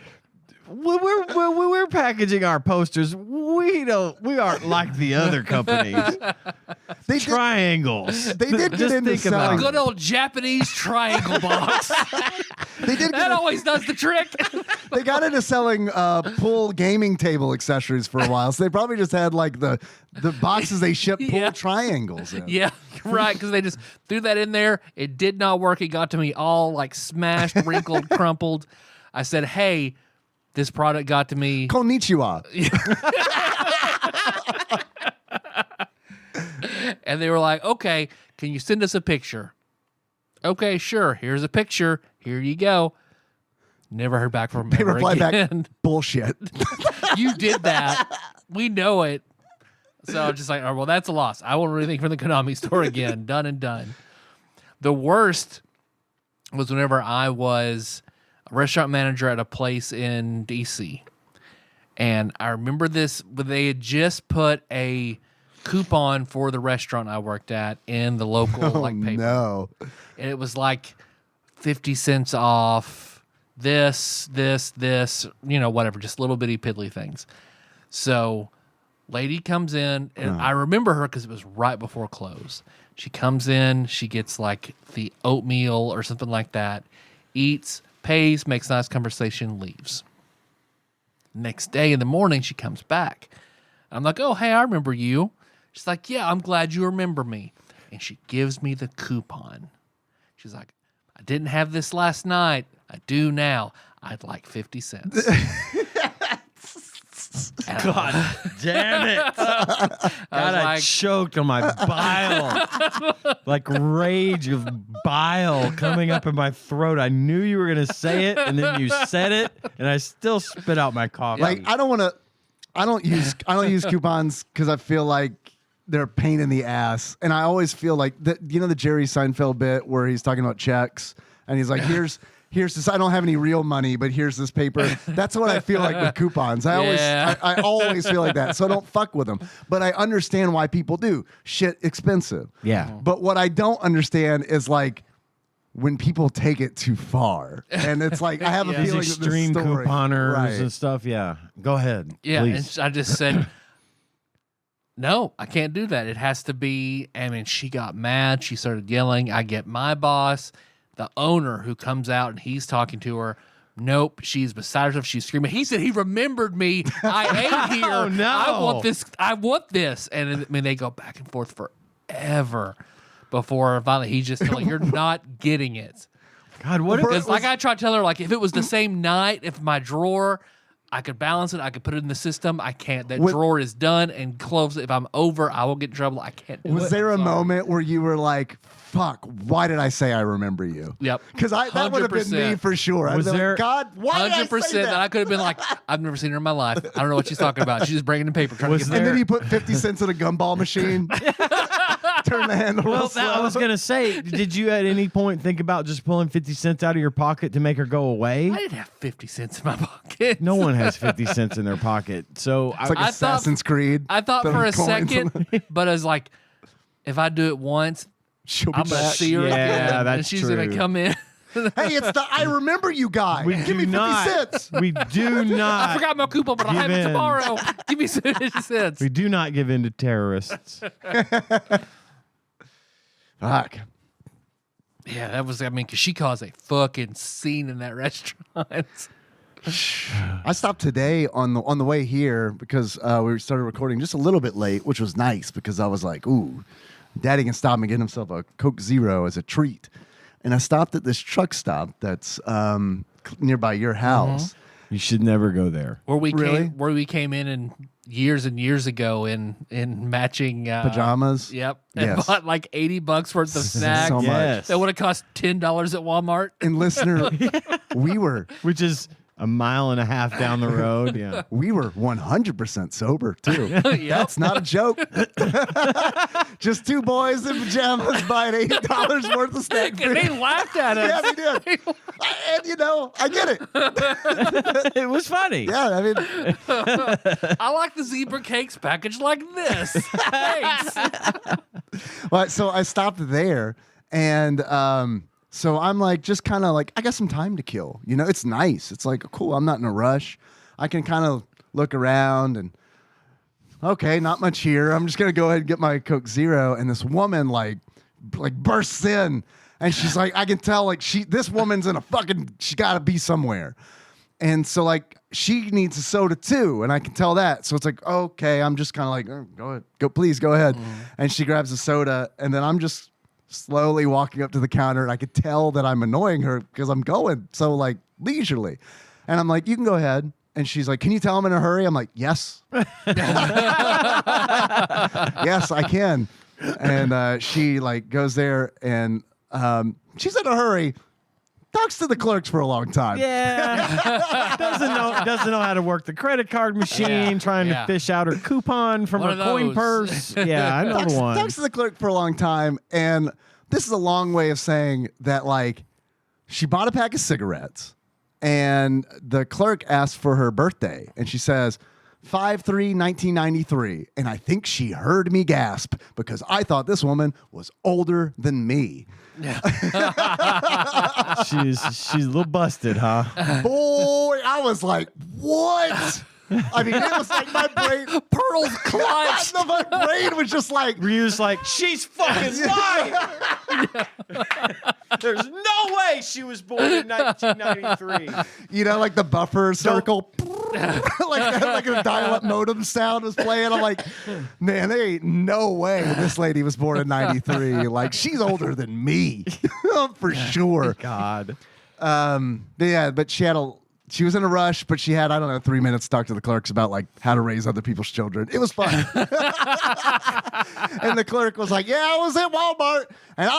we're packaging our posters. We aren't like the other companies. they did, Triangles. they did get Just into think about selling. Good old Japanese triangle box. They did That get always does the trick. they got into selling pool gaming table accessories for a while, so they probably just had like the boxes they ship pool Yeah. triangles in. Yeah, right. Because they just threw that in there. It did not work. It got to me all like smashed, wrinkled, crumpled. I said, "Hey, this product got to me." Konnichiwa. And they were like, "Okay, can you send us a picture?" Okay, sure. Here's a picture. Here you go. Never heard back from them They ever replied again. back, bullshit. You did that. We know it. So I'm just like, oh, well, that's a loss. I won't order anything from the Konami store again. Done and done. The worst was whenever I was a restaurant manager at a place in DC. And I remember this, but they had just put a coupon for the restaurant I worked at in the local like paper. No. And it was like 50 cents off this, whatever, just little bitty piddly things. So lady comes in, and I remember her because it was right before close. She comes in, she gets like the oatmeal or something like that, eats, pays, makes nice conversation, leaves. Next day in the morning, she comes back. I'm like, oh, hey, I remember you. She's like, yeah, I'm glad you remember me. And she gives me the coupon. She's like, I didn't have this last night. I do now. I'd like 50 cents. God damn it! God, I like- choked on my bile, like rage of bile coming up in my throat. I knew you were gonna say it, and then you said it, and I still spit out my coffee. Like I don't use coupons because I feel like they're a pain in the ass, and I always feel like the Jerry Seinfeld bit where he's talking about checks, and he's like, here's this. I don't have any real money, but here's this paper. That's what I feel like with coupons. Yeah. I always feel like that, so I don't fuck with them. But I understand why people do. Shit expensive. Yeah. But what I don't understand is like when people take it too far, and it's like I have a Yeah. feeling These that this extreme story, couponers right. and stuff. Yeah. Go ahead. Yeah, Please. and I just said, no, I can't do that. It has to be. I mean, she got mad. She started yelling. I get my boss, the owner, who comes out and he's talking to her. Nope, she's beside herself. She's screaming. He said he remembered me. I ate here. Oh, no. I want this. I want this. And I mean, they go back and forth forever before finally he's just like, you're not getting it. God, what? Because like I tried to tell her, like if it was the same night, if my drawer, I could balance it, I could put it in the system. I can't. That drawer is done and closed. If I'm over, I will get in trouble. I can't do it. Was there a I'm sorry. moment where you were like, fuck, why did I say I remember you? Yep. Because that would have been me 100%. for sure. I'd Was be there- like, God, why did I 100% say that I could have been like, I've never seen her in my life. I don't know what she's talking about. She's just bringing in paper, trying Was to get And there. then you put 50 cents in a gumball machine, turn the handle real Well, slow. I was gonna say, did you at any point think about just pulling 50 cents out of your pocket to make her go away? I didn't have 50 cents in my pocket. No one has 50 cents in their pocket. So It's like I thought- Assassin's Creed. I thought for throwing a coins second, but I was like, if I do it once, She'll be I'm going to back. see her Yeah, again. And that's she's going to true. come in. Hey, it's the I remember you guy. we Give do me 50 not. cents. We do not. I forgot my coupon, but I'll have Give it in. tomorrow. Give me 50 cents. We do not give in to terrorists. Fuck. Yeah, that was, I mean, because she caused a fucking scene in that restaurant. I stopped today on the way here because we started recording just a little bit late, which was nice because I was like, ooh, Daddy can stop and get himself a Coke Zero as a treat. And I stopped at this truck stop that's nearby your house. You should never go there. Where we Really? came in and years ago in matching Pajamas. Yep. And Yes. bought like $80 worth of snacks. So much. Yes. That would have cost $10 at Walmart. And listener, we were Which is a mile and a half down the road. Yeah. We were 100% sober too. That's not a joke. Just two boys in pajamas buying $80 worth of snack And they food. laughed at us. Yeah, we did. And you know, I get it. It was funny. Yeah, I mean, I like the zebra cakes packaged like this. Thanks. well, so I stopped there, and so I'm like, just kind of like, I got some time to kill. You know, it's nice. It's like, cool. I'm not in a rush. I can kind of look around and, okay, not much here. I'm just gonna go ahead and get my Coke Zero. And this woman like bursts in, and she's like, I can tell like this woman's in a fucking, she gotta be somewhere. And so like she needs a soda too, and I can tell that. So it's like, okay, I'm just kind of like, oh, go ahead, please go ahead. And she grabs a soda, and then I'm just slowly walking up to the counter, and I could tell that I'm annoying her because I'm going so like leisurely. And I'm like, you can go ahead. And she's like, can you tell I'm in a hurry? I'm like, yes. Yes, I can. And she like goes there, and she's in a hurry. Talks to the clerks for a long time. Yeah. doesn't know how to work the credit card machine, trying to fish out her coupon from One her of coin those. purse. Yeah, I know the one. Talks to the clerk for a long time. And this is a long way of saying that like she bought a pack of cigarettes, and the clerk asked for her birthday, and she says 5/3/1993. And I think she heard me gasp because I thought this woman was older than me. She's a little busted, huh? Boy, I was like, what? I mean, it was like my brain, Pearls clutched. no, my brain was just like, Were you just like, she's fucking lying? There's no way she was born in 1993. you know, like the buffer circle, like a dial-up modem sound was playing. I'm like, man, there ain't no way this lady was born in 93. Like, she's older than me, for sure. God. Yeah, but she was in a rush, but she had, I don't know, 3 minutes to talk to the clerks about like how to raise other people's children. It was fun. And the clerk was like, yeah, I was at Walmart, and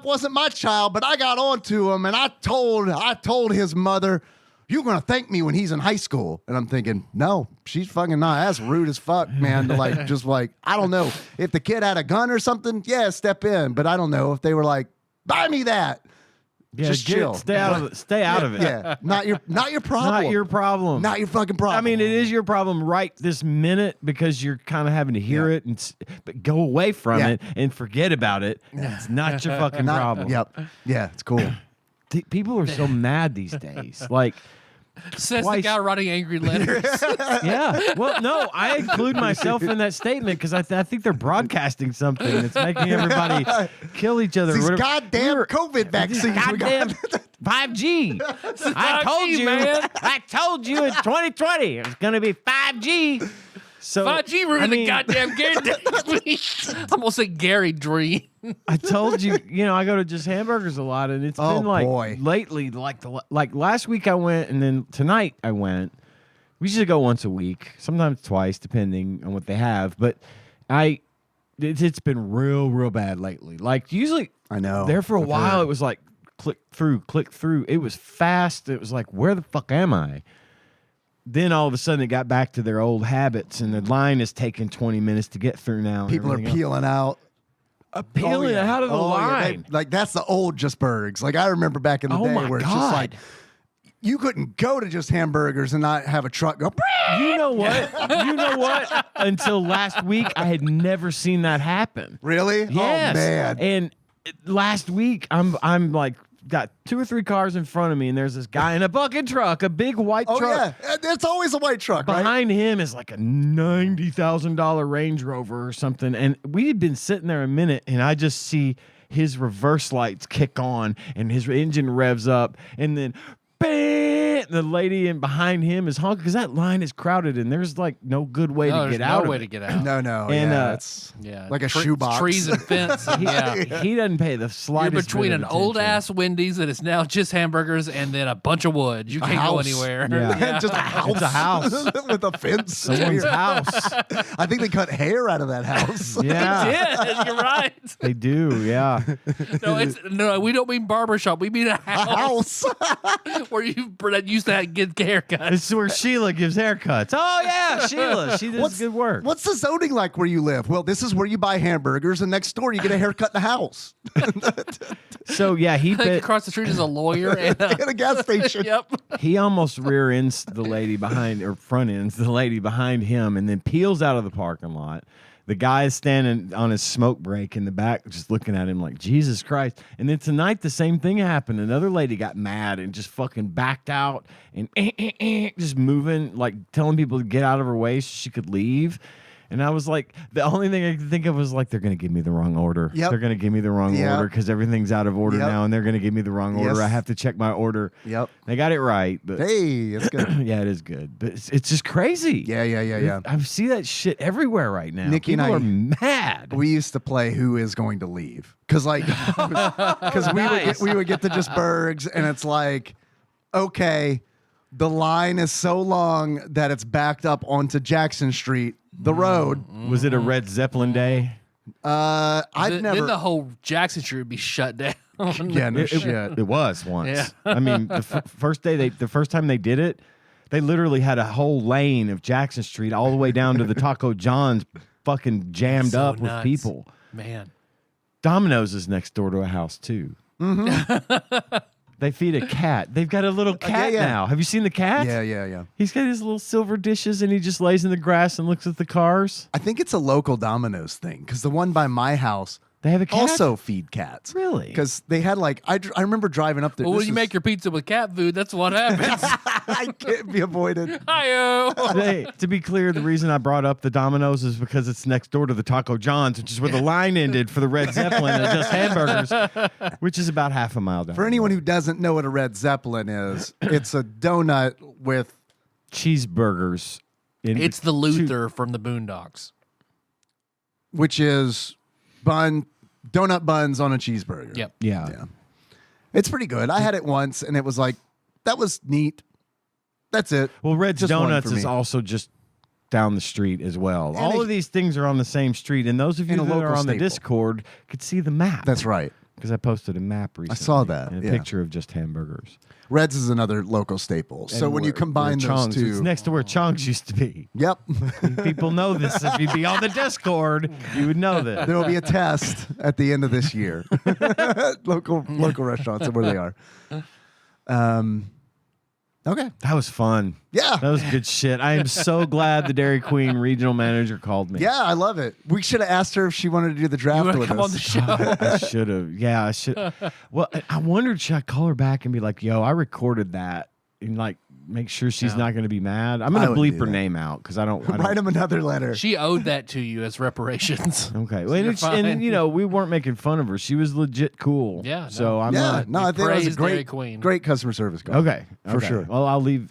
it wasn't my child, but I got on to him, and I told his mother, you're going to thank me when he's in high school. And I'm thinking, no, she's fucking not. That's rude as fuck, man. To like, just like, I don't know. If the kid had a gun or something, yeah, step in. But I don't know if they were like, buy me that. Yeah, Just chill. Stay out of it. Stay out of it. Yeah, not your problem. Not your problem. Not your fucking problem. I mean, it is your problem right this minute because you're kind of having to hear it, but go away from it and forget about it. It's not your fucking problem. Yep. Yeah, it's cool. People are so mad these days. Like, Says Twice. the guy writing angry letters. yeah. Well, no, I include myself in that statement because I think they're broadcasting something. It's making everybody kill each other. These Whatever. goddamn COVID vaccines. we Goddamn got. 5G. I told 5G, you, man. I told you in 2020 it was going to be 5G. So 5G ruined the goddamn Gary dream. I'm gonna say Gary dream. I told you, I go to just hamburgers a lot, and it's Oh, been like boy. lately, like last week I went, and then tonight I went. We usually go once a week, sometimes twice, depending on what they have. But it's been real bad lately. Like usually, I know. there for a I've while heard. it was like click through. It was fast. It was like, where the fuck am I? Then all of a sudden it got back to their old habits, and the line is taking 20 minutes to get through now. and People are everything else. peeling out. Peeling out of the yeah, line. like that's the old Just Burgers. Like I remember back in the Oh day my where it's God. just like you couldn't go to Just Hamburgers and not have a truck go. You know what? Until last week, I had never seen that happen. Really? Yes. Oh man. And last week, I'm like, got 2 or 3 cars in front of me, and there's this guy in a bucket truck, a big white Oh truck. yeah. It's always a white truck, right? Behind him is like a $90,000 Range Rover or something. And we had been sitting there a minute, and I just see his reverse lights kick on, and his engine revs up, and then bang, the lady in behind him is honking because that line is crowded, and there's like no good way to get out No of way it. to get out. No. And, Yeah. It's Yeah, like a shoebox. Trees and fence. Yeah. He doesn't pay the You're slightest between bit an of old attention. ass Wendy's that is now just hamburgers and then a bunch of wood. You can't go house. anywhere. Yeah. Just a house. It's a house. with a fence. Someone's house. I think they cut hair out of that house. Yeah, Yeah, you're right. they do. Yeah, No, we don't mean barbershop. We mean a house House. where you used to get haircuts. This is where Sheila gives haircuts. Oh yeah, Sheila. She does good work. What's the zoning like where you live? Well, this is where you buy hamburgers, and next door you get a haircut in the house. So yeah, he Like across the street is a lawyer and At a gas station. yep. he almost rear ends the lady behind, or front ends the lady behind him, and then peels out of the parking lot. The guy is standing on his smoke break in the back, just looking at him like, Jesus Christ. And then tonight, the same thing happened. Another lady got mad and just fucking backed out and just moving, like telling people to get out of her way so she could leave. And I was like, the only thing I could think of was like, they're going to give me the wrong order. Yep. They're going to give me the wrong order because everything's out of order Yep. now, and they're going to give me the wrong order. Yes. I have to check my order. Yep. They got it right. But Hey, it's good. yeah, it is good. But it's just crazy. Yeah. I see that shit everywhere right now. Nikki and People I- are mad. We used to play Who Is Going to Leave, because we would get to just Bergs, and it's like, okay, the line is so long that it's backed up onto Jackson Street, the road. Was it a Red Zeppelin day? I've Then never. the whole Jackson Street would be shut down. Yeah, no shit. It was once. Yeah. I mean, the first time they did it, they literally had a whole lane of Jackson Street all the way down to the Taco John's, fucking jammed So up with nuts. people. Man. Domino's is next door to a house too. They feed a cat. They've got a little cat yeah. now. Have you seen the cat? Yeah. He's got his little silver dishes, and he just lays in the grass and looks at the cars. I think it's a local Domino's thing, because the one by my house They have a cat. also feed cats. Really? Because they had like, I remember driving up there. Well, when this you is- make your pizza with cat food, that's what happens. I can't be avoided. Hi-yo. Hey, to be clear, the reason I brought up the Domino's is because it's next door to the Taco John's, which is where the line ended for the Red Zeppelin and just hamburgers, which is about half a mile down. For anyone who doesn't know what a Red Zeppelin is, it's a donut with cheeseburgers. It's the Luther from the Boondocks. which is donut buns on a cheeseburger. Yep. Yeah. It's pretty good. I had it once, and it was like, that was neat. That's it. Well, Red's Just one Donuts for is me. also just down the street as well. And All they- of these things are on the same street, and those of you And a that are local on the staple. Discord could see the map. That's right. Because I posted a map recently. saw that, and a yeah. picture of just hamburgers. Red's is another local staple. So And when you where combine those Chong's- two, it's next to where Chong's used to be. yep, People know this. If you'd be on the Discord, you would know this. there will be a test at the end of this year. local restaurants and where they are. Okay. That was fun. Yeah. That was good shit. I am so glad the Dairy Queen regional manager called me. Yeah, I love it. We should have asked her if she wanted to do the draft You want to with come us. on the show? I should have. Yeah, I should. Well, I wondered, should I call her back and be like, yo, I recorded that, and like make sure she's not going to be mad? I'm going I to would bleep do her that. name out because I don't. Write him another letter. She owed that to you as reparations. Okay. So Well, you're and, fine. and you know, we weren't making fun of her. She was legit cool. Yeah, no. So I'm yeah, not. no, I think it was a praise Dairy great, Queen. great customer service call. Okay, For okay. sure. Well, I'll just leave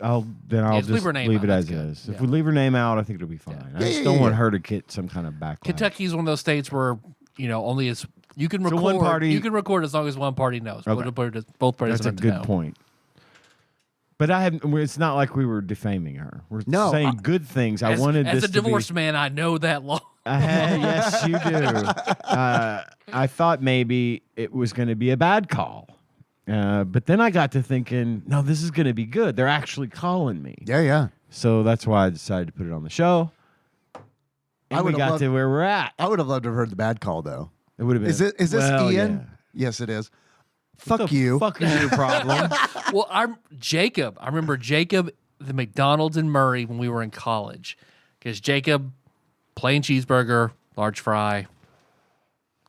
just her name leave out. it as That's good. is. If Yeah. we leave her name out, I think it'll be fine. I just Yeah, don't yeah, want yeah. her to get some kind of backlash. Kentucky's one of those states where, you know, only as you can So record. one party- You can record as long as one party knows. Okay. Both parties That's a have to good know. point. But it's not like we were defaming her. We're No, saying good things. I As, wanted as this a divorced to man, I know that law. be. Yes, you do. I thought maybe it was going to be a bad call. But then I got to thinking, no, this is going to be good. They're actually calling me. Yeah. So that's why I decided to put it on the show. And we would've got loved- to where we're at. I would have loved to have heard the bad call, though. It would have been. Is this well, Ian? yeah. Yes, it is. What Fuck the you. Fuck is your problem? Well, I'm Jacob. I remember Jacob, the McDonald's in Murray when we were in college. Because Jacob, plain cheeseburger, large fry,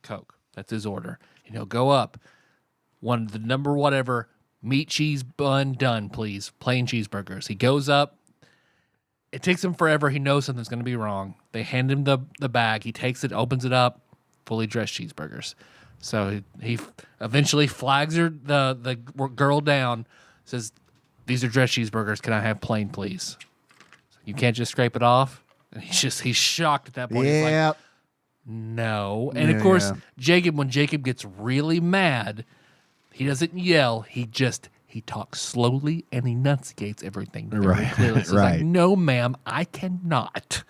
Coke. That's his order. You know, go up. One the number whatever, meat cheese bun done, please. Plain cheeseburgers. He goes up. It takes him forever. He knows something's going to be wrong. They hand him the bag. He takes it, opens it up, fully dressed cheeseburgers. So he eventually flags her the girl down, says, "These are dressed cheeseburgers. Can I have plain, please?" You can't just scrape it off. And he's shocked at that point. He's like, Yeah. no. And of course, when Jacob gets really mad, he doesn't yell. He talks slowly and enunciates everything very Right. clearly. So he's Right. like, no, ma'am, I cannot.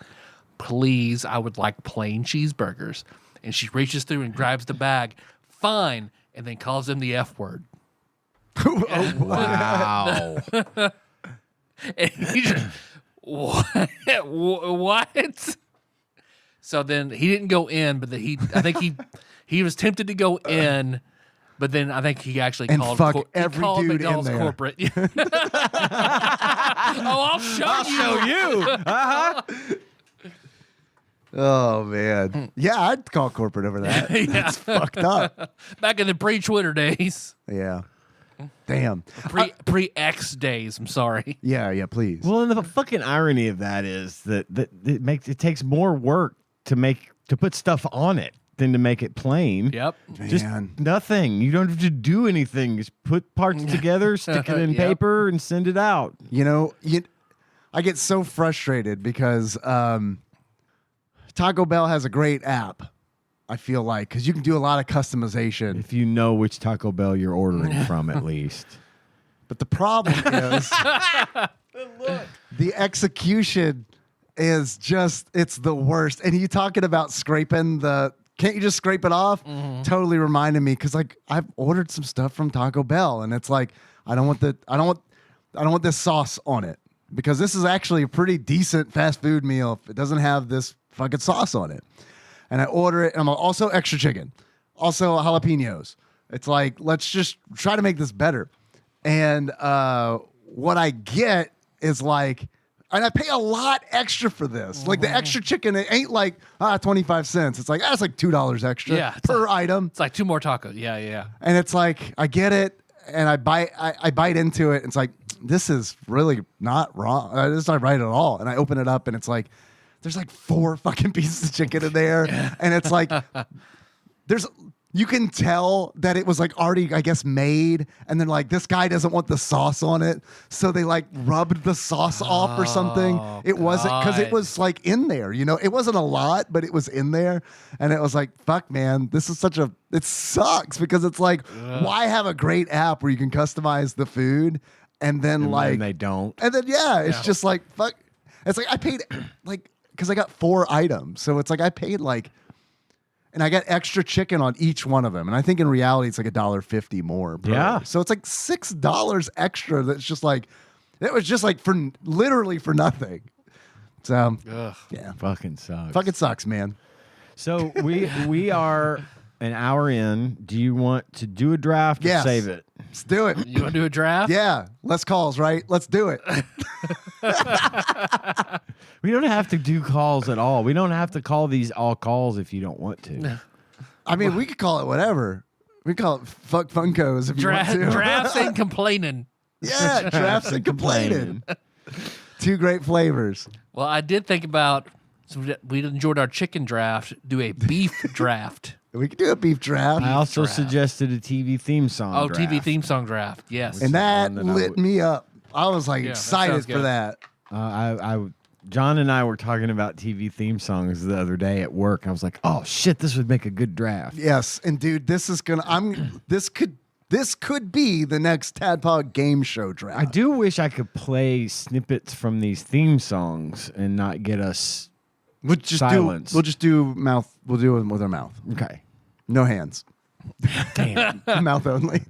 Please, I would like plain cheeseburgers. And she reaches through and grabs the bag. Fine. And then calls him the F word. Wow. And he just, what? What? So then he didn't go in, but I think he was tempted to go in, but then I think he actually And called fuck every dude in McDonald's there. corporate. Oh, I'll show you. Uh-huh. Oh man, yeah, I'd call corporate over that. Yeah. That's fucked up. Back in the pre-Twitter days, Yeah, damn. pre-X days. I'm sorry. Yeah, please. Well, and the fucking irony of that is that it takes more work to put stuff on it than to make it plain. Yep. Just Man. nothing. You don't have to do anything. Just put parts together, stick it in Yep. paper, and send it out. I get so frustrated because Taco Bell has a great app. I feel like because you can do a lot of customization. If you know which Taco Bell you're ordering from, at least. But the problem is the execution is it's the worst. And you talking about scraping can't you just scrape it off? Totally reminded me because like I've ordered some stuff from Taco Bell and it's like I don't want this sauce on it because this is actually a pretty decent fast food meal if it doesn't have this fucking sauce on it. And I order it and I'm also extra chicken, also jalapenos. It's like let's just try to make this better. And what I get is like, and I pay a lot extra for this. Like the extra chicken, it ain't like 25 cents. It's like that's like $2 extra per item. It's like 2 more tacos. Yeah. And it's like I get it, and I bite into it. And it's like this is really not wrong. It's not right at all. And I open it up, and it's like there's like 4 fucking pieces of chicken in there, and it's like you can tell that it was like already, I guess, made. And then like this guy doesn't want the sauce on it. So they like rubbed the sauce off or something. It wasn't because it was like in there, it wasn't a lot, but it was in there. And it was like, fuck, man, this is it sucks because it's like, why have a great app where you can customize the food and then they don't. And then, it's just like, fuck. It's like I paid like, because I got 4 items. So it's like I paid like, and I got extra chicken on each one of them. And I think in reality, it's like $1.50 more. Yeah. So it's like $6 extra. That's just like, it was just like literally for nothing. So, yeah. Fucking sucks. Fucking sucks, man. So we are an hour in. Do you want to do a draft or Yes. save it? Let's do it. You want to do a draft? Yeah. Less calls, right? Let's do it. We don't have to do calls at all. We don't have to call these all calls if you don't want to. I mean, we could call it whatever. We could call it fuck Funkos if you want to. Drafts and complaining. Yeah, drafts and complaining. 2 great flavors. Well, I did think about, so we enjoyed our chicken draft, do a beef draft. We could do a beef draft. I also Draft. suggested a TV theme song. Oh, draft. TV theme song draft. Yes. And that one that I lit would- me up. I was like Yeah, that excited sounds for good. that. John and I were talking about TV theme songs the other day at work. I was like, "Oh shit, this would make a good draft." Yes, and dude, this is gonna. This could be the next TADPOG game show draft. I do wish I could play snippets from these theme songs and not get us We'll just silence. We'll just do mouth. We'll do it with our mouth. Okay. No hands. Damn. Mouth only.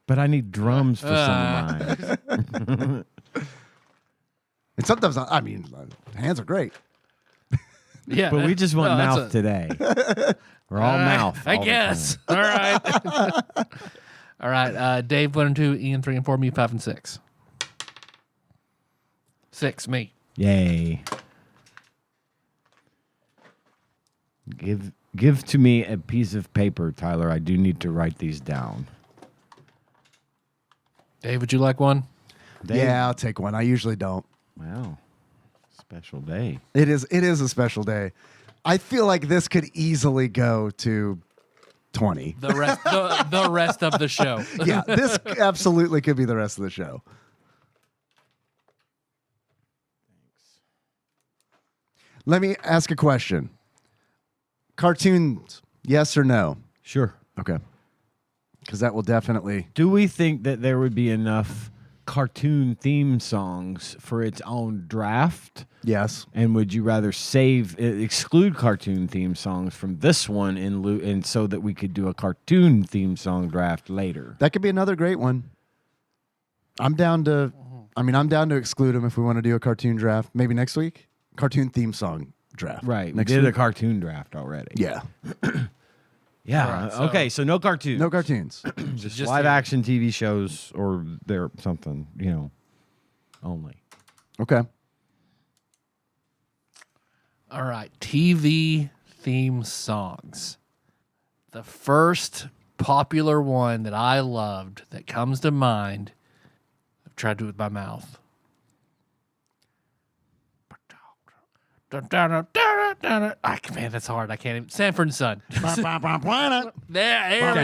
But I need drums for some of mine. And sometimes hands are great. Yeah. But we just want No, that's mouth today. We're all mouth. I all the guess. time. All right. All right. Dave 1 and 2, Ian 3 and 4, me 5 and 6. 6, me. Yay. Give to me a piece of paper, Tyler. I do need to write these down. Dave, would you like one? Dave? Yeah, I'll take one. I usually don't. Wow. Special day. It is a special day. I feel like this could easily go to 20. The rest of the show. Yeah, this absolutely could be the rest of the show. Let me ask a question. Cartoons, yes or no? Sure. Okay. Because that will definitely. Do we think that there would be enough cartoon theme songs for its own draft? Yes. And would you rather exclude cartoon theme songs from this one and so that we could do a cartoon theme song draft later? That could be another great one. I'm down to I mean, I'm down to exclude them if we want to do a cartoon draft. Maybe next week. Cartoon theme song draft. Right. Next We did week. a cartoon draft already. Yeah. Yeah. All right, so- Okay. So no cartoons. No cartoons. Just Just live the- action TV shows or they're something, only. Okay. All right, TV theme songs. The first popular one that I loved that comes to mind, I've tried to do it with my mouth. Man, that's hard. I can't even. Sanford and Son. There it is.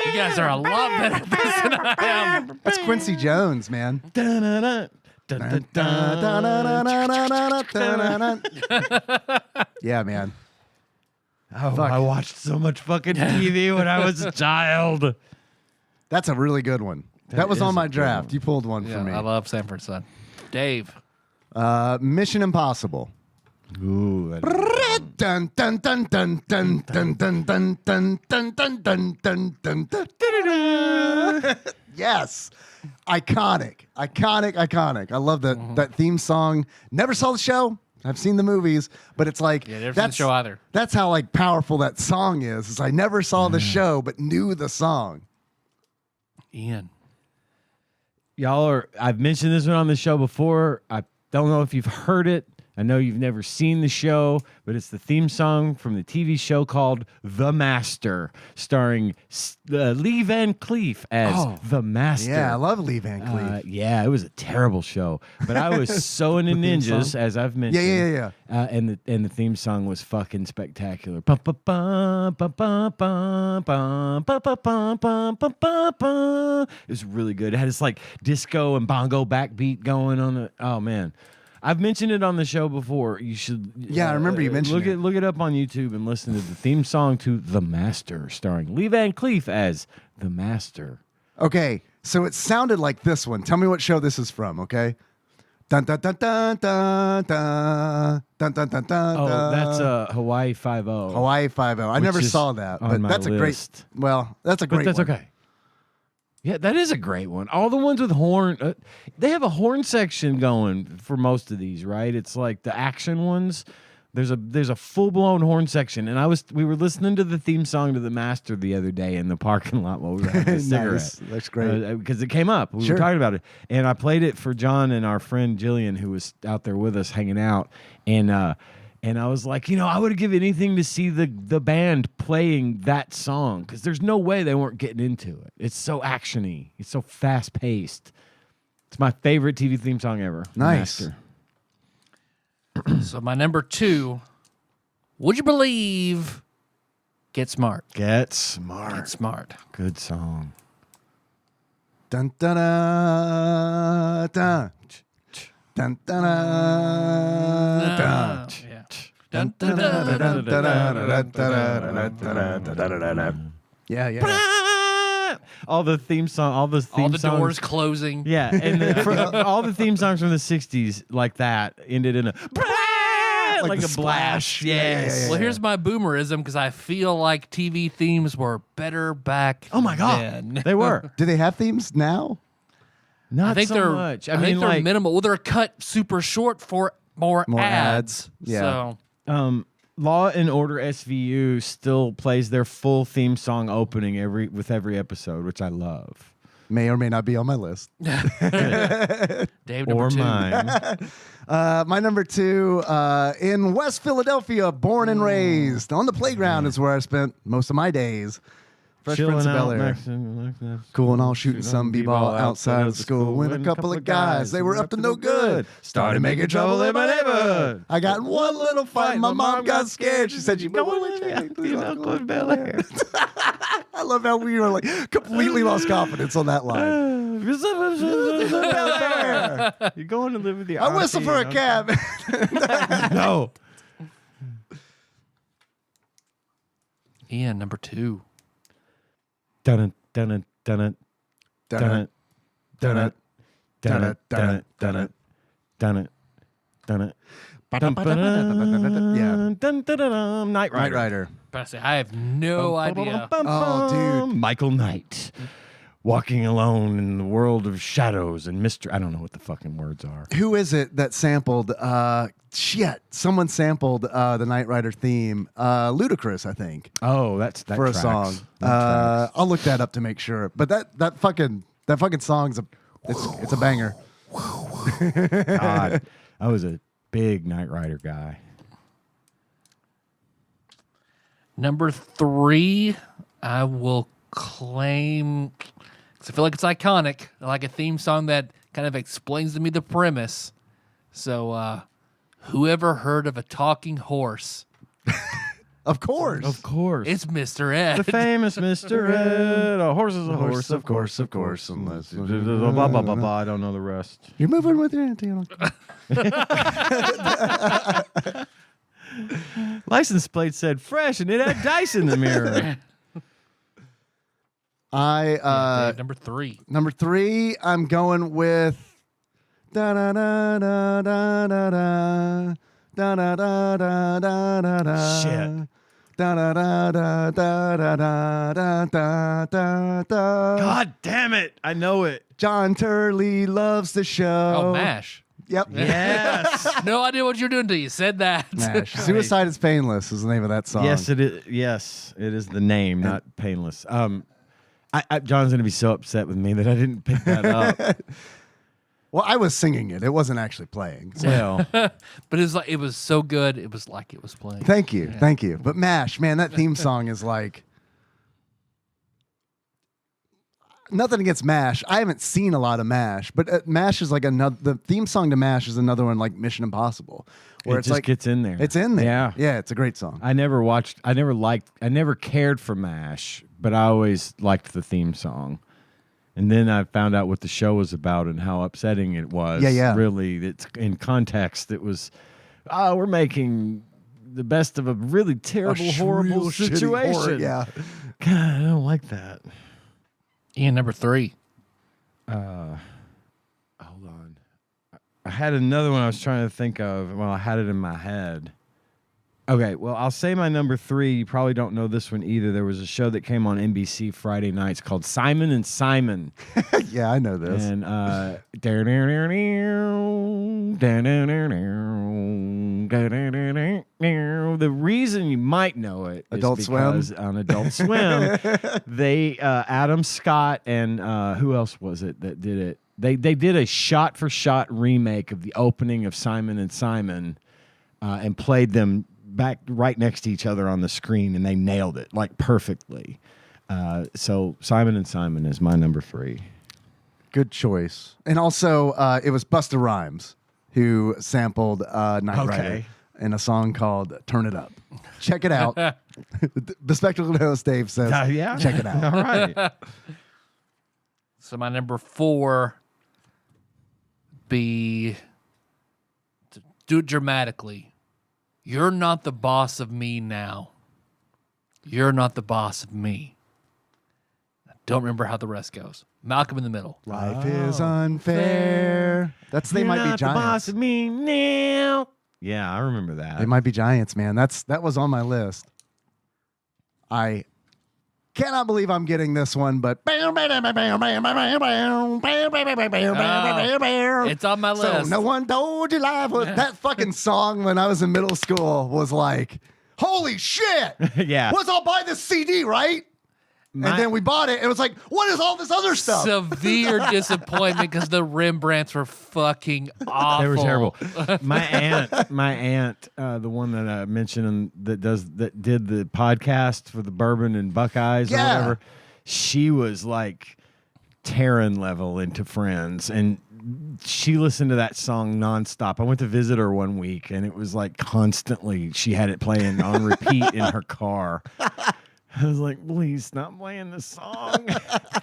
You guys are a lot better at this than I am. That's Quincy Jones, man. Yeah, man. Oh, Fuck. I watched so much fucking TV when I was a child. That's a really good one. That was is on a my good draft. one. You pulled one for Yeah, me. I love Sanford and Son. Dave. Mission Impossible. Ooh, Dun dun dun dun dun dun dun dun dun dun dun dun dun dun dun. Yes. Iconic. I love that theme song. Never saw the show. I've seen the movies, but it's like Yeah, never seen the show either. That's how like powerful that song is I never saw the show but knew the song. Ian. I've mentioned this one on the show before. I don't know if you've heard it. I know you've never seen the show, but it's the theme song from the TV show called The Master, starring Lee Van Cleef as The Master. Yeah, I love Lee Van Cleef. Yeah, it was a terrible show, but I was so into ninjas, as I've mentioned. Yeah. And the theme song was fucking spectacular. It was really good. It had this like disco and bongo backbeat going on it. Oh man. I've mentioned it on the show before. You should. Yeah, I remember you mentioned it. Look it up on YouTube and listen to the theme song to The Master, starring Lee Van Cleef as The Master. Okay, so it sounded like this one. Tell me what show this is from, okay? Dun dun dun dun dun dun dun dun dun dun. Oh, that's Hawaii 5-0. Hawaii 5-0. I Which never is saw that, on but my that's a list. great. Well, that's a But great. that's one. okay. Yeah, that is a great one. All the ones with horn, they have a horn section going for most of these, right? It's like the action ones. There's a full blown horn section, and we were listening to the theme song to The Master the other day in the parking lot while we were having a cigarette. Nice. That's great. Because it came up. We Sure. were talking about it, and I played it for John and our friend Jillian, who was out there with us hanging out, and I was like, I would give anything to see the band playing that song because there's no way they weren't getting into it. It's so actiony. It's so fast paced. It's my favorite TV theme song ever. The Nice. Master. So my number 2, would you believe Get Smart? Get Smart. Get Smart. Good song. Dun dun dun dun dun dun dun. Yeah. Dun, dun, dun, dun, dun. Yeah. All the theme song, all the All songs. doors closing. Yeah, and all the theme songs from the '60s like that ended in a like the a blast. splash. Yeah. Well, here's my boomerism because I feel like TV themes were better back Oh my god, then. they were Do they have themes now? not I think so they're much. I think they're like, minimal. Well, they're cut super short for more ads. ads. Yeah. So Law and Order SVU still plays their full theme song opening with every episode, which I love. May or may not be on my list. Dave number Or 2. mine. My number 2, in West Philadelphia, born and raised. On the playground is where I spent most of my days. Fresh Prince of Bel-Air. Cool and all, shooting some b-ball outside of school. When a couple of guys, they were up to no good, started making trouble in my neighborhood. I got in one little fight. My mom got scared. She said, "You go to Bel-Air." I love how we were like completely lost confidence on that line. Bel-Air. You're going to live with the I whistle for a cab. No. Ian number 2. Dun it, dun it, dun it, dun it, dun it, dun it, dun it, dun it, dun it, dun it. Yeah. Knight Knight Rider. Rider. But I say, I have no idea. Oh, dude. Michael Knight. Walking alone in the world of shadows and mystery. I don't know what the fucking words are. Who is it that sampled? Shit, someone sampled the Knight Rider theme. Ludacris, I think, Oh, that for a tracks. song. That tracks. I'll look that up to make sure. But that fucking song's it's a banger. God, I was a big Knight Rider guy. Number 3, I will claim, because I feel like it's iconic, I like a theme song that kind of explains to me the premise. So, whoever heard of a talking horse? Of course. Of course. It's Mr. Ed. the famous Mr. Ed. A horse is a horse, of course. Unless Blah, blah, blah, blah. I don't know the rest. you're moving with your antenna. License plate said fresh, and it had dice in the mirror. Dave, number 3. Number 3, I'm going with da da da da da da da da da da da da da da. Shit. Da da da da da da da da da da da. God damn it. I know it. John Turley loves the show. Oh, MASH. Yep. Yes. No idea what you're doing until you said that. MASH. Suicide is Painless is the name of that song. Yes, it is. Yes, it is the name, not painless. John's gonna be so upset with me that I didn't pick that up. Well, I was singing it. It wasn't actually playing. So. Well, But it was so good. It was like it was playing. Thank you. Thank you. But MASH, man, that theme song is like nothing against MASH. I haven't seen a lot of MASH, but MASH is like the theme song to MASH is another one like Mission Impossible, where it it's just like gets in there. it's in there. Yeah. Yeah, it's a great song. I never cared for MASH, but I always liked the theme song. And then I found out what the show was about and how upsetting it was. Yeah. Really, it's in context. It was, we're making the best of a really terrible, horrible real shitty situation. horror, yeah. God, I don't like that. Ian, number 3. Hold on. I had another one I was trying to think of. Well, I had it in my head. Okay, well, I'll say my number 3. You probably don't know this one either. There was a show that came on NBC Friday nights called Simon and Simon. Yeah, I know this. And the reason you might know it is Adult Swim? because on Adult Swim, they Adam Scott and who else was it that did it? They did a shot-for-shot remake of the opening of Simon and Simon and played them back right next to each other on the screen, and they nailed it like perfectly. So Simon and Simon is my number 3. Good choice. And also, it was Busta Rhymes who sampled Knight Rider in a song called "Turn It Up." Check it out. The spectacled host Dave says, Yeah, check it out. All right. So my number 4 be to do it dramatically. You're not the boss of me now. You're not the boss of me. I don't remember how the rest goes. Malcolm in the Middle. Life is unfair. They might be You're not the boss giants. of me now. Yeah, I remember that. They might be giants, man. That was on my list. I cannot believe I'm getting this one, but It's on my so list. no one told you life was that fucking song when I was in middle school was like, holy shit. Yeah. Let's all buy this CD, right? And then we bought it. It was like, what is all this other stuff? Severe disappointment because the Rembrandts were fucking awful. They were terrible. My aunt, the one that I mentioned that did the podcast for the Bourbon and Buckeyes or whatever, she was like Taryn level into Friends, and she listened to that song nonstop. I went to visit her one week, and it was like constantly she had it playing on repeat in her car. I was like, please stop playing this song.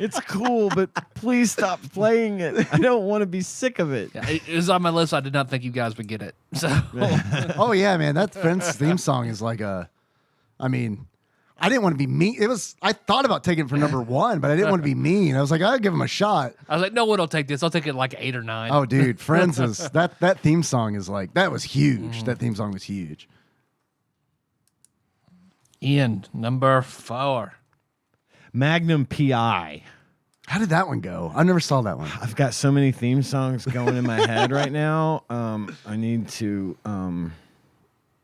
It's cool, but please stop playing it. I don't want to be sick of it. It was on my list. I did not think you guys would get it. So Oh yeah, man. That Friends theme song is like I didn't want to be mean. I thought about taking it for number 1, but I didn't want to be mean. I was like, I'll give him a shot. I was like, no one will take this. I'll take it like 8 or 9. Oh, dude, Friends is that theme song is like, that was huge. That theme song was huge. Ian, number 4. Magnum PI. How did that one go? I never saw that one. I've got so many theme songs going in my head right now. I need to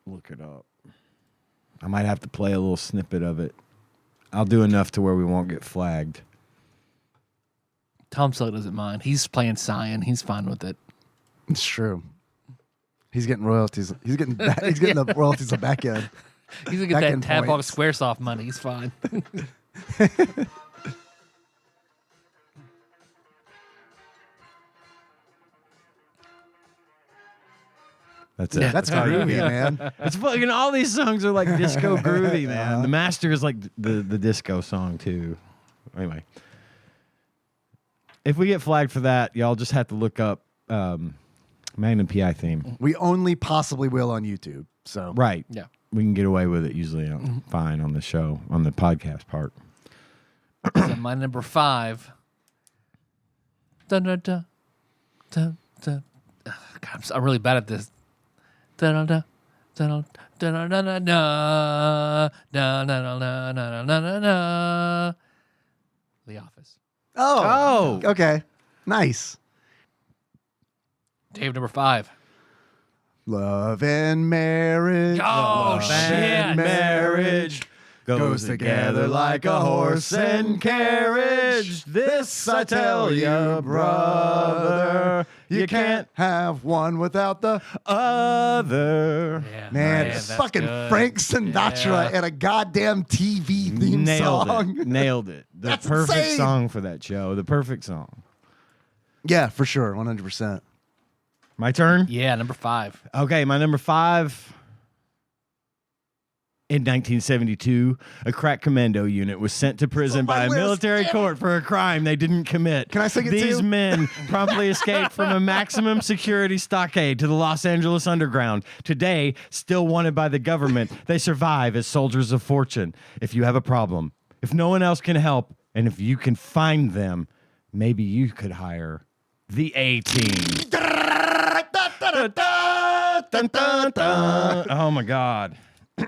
look it up. I might have to play a little snippet of it. I'll do enough to where we won't get flagged. Tom Selleck doesn't mind. He's playing Cyan. He's fine with it. It's true. He's getting royalties. He's getting the royalties of back end. He's going to get that Back-end TADPOG points. Squaresoft money. He's fine. That's it. Yeah. That's groovy, man. It's fucking all these songs are like disco groovy, man. The Master is like the disco song too. Anyway, if we get flagged for that, y'all just have to look up Magnum PI theme. We only possibly will on YouTube. So Right. Yeah. We can get away with it usually fine on the show, on the podcast part. So my number 5. Dun, dun, dun, dun, dun. God, I'm really bad at this. Dun, dun, dun, dun, dun, dun, dun, dun, dun, dun, dun, dun, dun, dun, dun, dun. The Office. Oh. Okay. Nice. Dave, number 5. Love and marriage. Oh, love shit. and marriage Goes together like a horse and carriage. This I tell you, brother, you can't have one without the other. Yeah, man. that's Fucking good. Frank Sinatra Yeah. and a goddamn TV theme Nailed song. it. Nailed it. The That's perfect insane. song for that show. The perfect song. Yeah, for sure, 100%. My turn? Yeah, number 5. Okay, my number 5. In 1972, a crack commando unit was sent to prison on my by a list. military Damn it. court for a crime they didn't commit. Can I sing it These too? men promptly escaped from a maximum security stockade to the Los Angeles underground. Today, still wanted by the government, they survive as soldiers of fortune. If you have a problem, if no one else can help, and if you can find them, maybe you could hire the A-Team. Oh my God.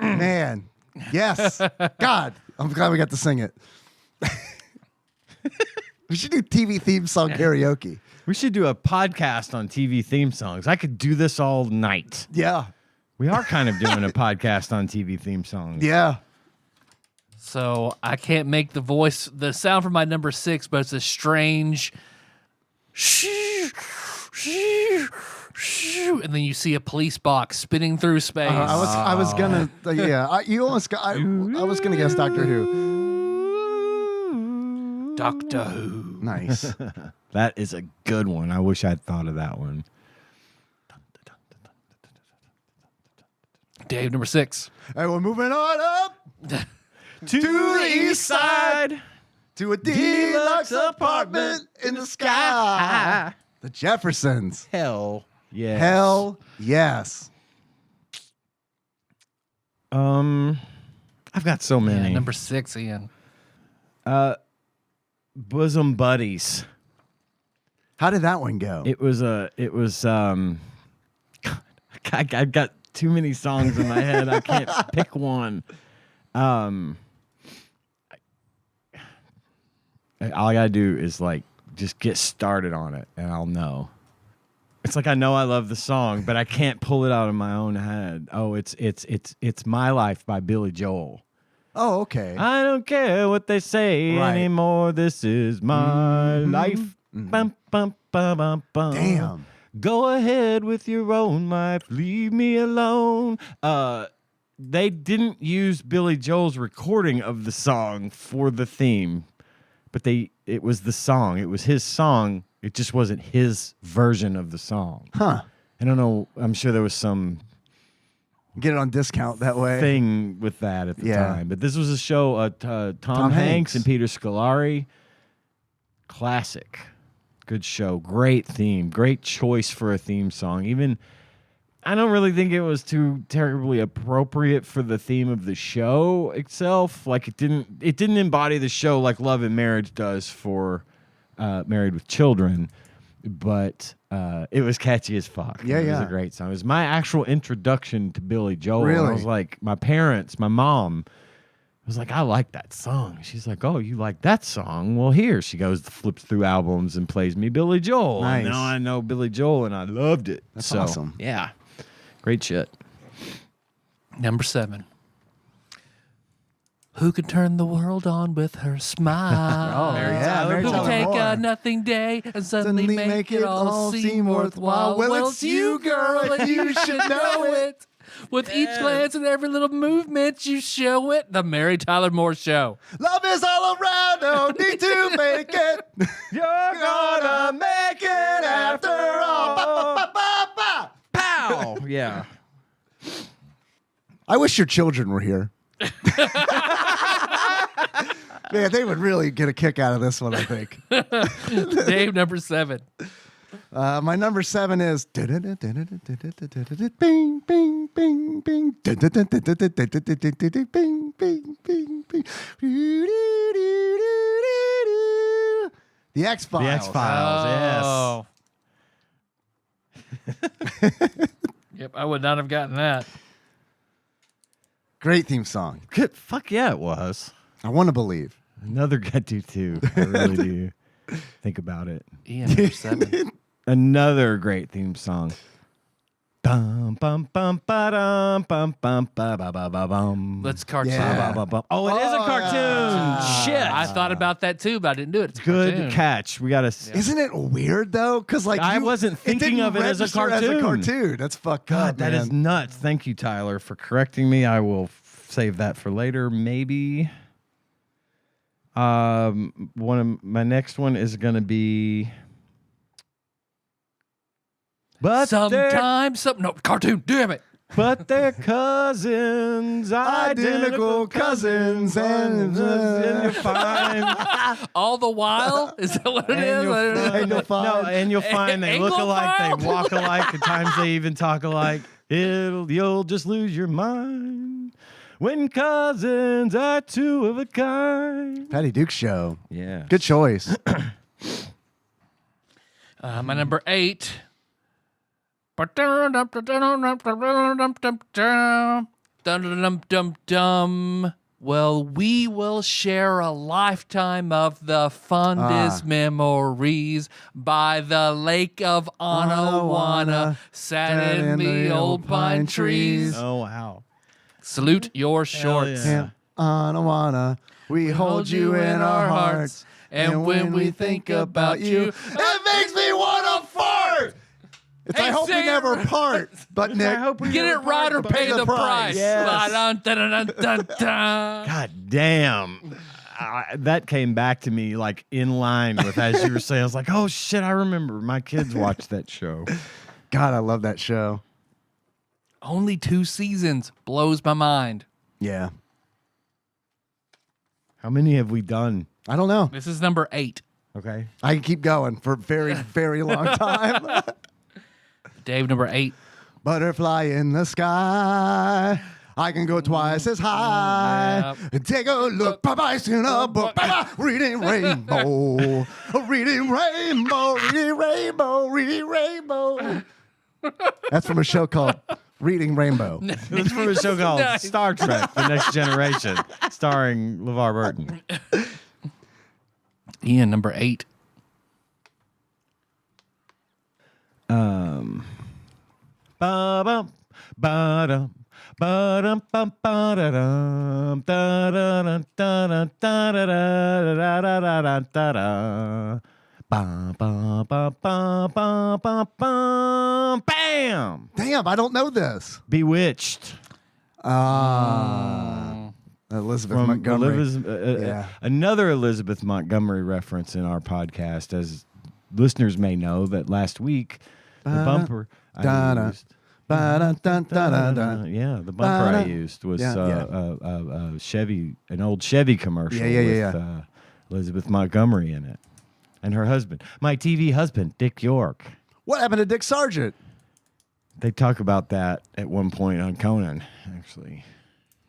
Man, yes. God, I'm glad we got to sing it. We should do TV theme song karaoke. We should do a podcast on TV theme songs. I could do this all night. Yeah. We are kind of doing a podcast on TV theme songs. Yeah. So I can't make the sound for my number 6, but it's a strange and then you see a police box spinning through space. I was gonna, yeah. I was gonna guess Doctor Who. Doctor Who. Nice. That is a good one. I wish I'd thought of that one. Dave, number 6. Hey, we're moving on up To the east side, to a deluxe apartment in the sky. The Jeffersons. hell yeah. Hell yes. I've got so Yeah, many. number 6, Ian. Bosom Buddies. How did that one go? It was God, I've got too many songs in my head. I can't pick one. All I gotta do is like just get started on it and I'll know. It's like I know I love the song, but I can't pull it out of my own head. Oh, it's My Life by Billy Joel. Oh, okay. I don't care what they say Right. anymore. This is my life. Bum, bum, bum, bum, bum. Damn. Go ahead with your own life. Leave me alone. They didn't use Billy Joel's recording of the song for the theme, but it was the song. It was his song. It just wasn't his version of the song. Huh. I don't know. I'm sure there was some Get it on discount that way. thing with that at the Yeah. time. But this was a show, Tom Hanks. Hanks and Peter Scolari. Classic. Good show. Great theme. Great choice for a theme song. Even I don't really think it was too terribly appropriate for the theme of the show itself. Like it didn't embody the show like Love and Marriage does for Married with Children, but it was catchy as fuck. Yeah, It was a great song. It was my actual introduction to Billy Joel. Really? I was like, my mom was like, I like that song. She's like, oh, you like that song? Well, here. She goes, flips through albums and plays me Billy Joel. Nice. And now I know Billy Joel, and I loved it. That's awesome. Yeah. Great shit. Number 7. Who could turn the world on with her smile? Mary Who Tyler could take Moore. a nothing day and suddenly make it all seem worthwhile? Well, it's you, girl, and you should know it. With each glance and every little movement, you show it. The Mary Tyler Moore Show. Love is all around, no need to make it. You're gonna make it After all, ba, ba, ba, ba, ba. Pow! Yeah. I wish your children were here. Man, they would really get a kick out of this one, I think. Dave, number 7. My number 7 is bing, bing, bing, bing. Bing, bing, bing. The X-Files. The X-Files, yes. Yep, I would not have gotten that. Great theme song. Good. Fuck yeah, it was. I want to believe. Another I do too. I really do. Think about it. Ian, number 7. Another great theme song. Bum bum bum ba dum bum bum ba ba ba ba bum. Let's cartoon. Yeah. Ba, ba, ba. Oh, it is a cartoon. yeah. Shit. I thought about that too, but I didn't do it. It's a Good cartoon. catch. We gotta. Isn't it weird though? Because like I wasn't thinking of it as a cartoon. That's fucked God, up. that is nuts. Thank you, Tyler, for correcting me. I will save that for later, maybe. One of my next one is gonna be. But Sometimes, no, cartoon, damn it. but they're cousins, Identical cousins, and you'll find. All the while? Is that what it is? And you'll find- No, and you'll find they look alike, Anglophile? they walk alike, at times they even talk alike. You'll just lose your mind when cousins are two of a kind. Patty Duke Show. Yeah. Good choice. My number 8. Well, we will share a lifetime of the fondest memories by the lake of Anawana, sat in the old pine trees. Oh, wow. Salute your shorts. yeah. Anawana, we hold you in our hearts. And when we think about you, it makes me want to fart. It's Hey, I hope we Sarah. never part. But Nick, I hope we get it right or pay the price. Yes. Ba-dun-dun-dun-dun-dun. God damn. That came back to me like in line with as you were saying. I was like, oh shit, I remember. My kids watched that show. God, I love that show. Only 2 seasons blows my mind. Yeah. How many have we done? I don't know. This is number 8. Okay. I can keep going for a very, very long time. Dave, number 8. Butterfly in the sky. I can go twice as high. Take a look. Bye-bye's in a book. Bye-bye. Reading rainbow. Reading rainbow. Reading rainbow. Reading rainbow. That's from a show called Reading Rainbow. It's from a show called Nice. Star Trek: The Next Generation, starring LeVar Burton. Ian, number 8. Ba-bum, ba-dum, ba-dum, bum, ba-da-dum, da-da-dum, da-dum, da-da-da-da-da-da-da-da-da. Bum, bum, bum, bum, bum, bum, bum. Bam! Damn, I don't know this. Bewitched. Elizabeth From Montgomery. yeah. Another Elizabeth Montgomery reference in our podcast, as listeners may know, that last week the bumper I da-da, used. Ba-da-dun-dun-dun-dun. Yeah, the bumper I Ba-da. used was Yeah, Chevy, an old Chevy commercial with Elizabeth Montgomery in it, and her husband, my TV husband, Dick York. What happened to Dick Sargent? They talk about that at one point on Conan, actually.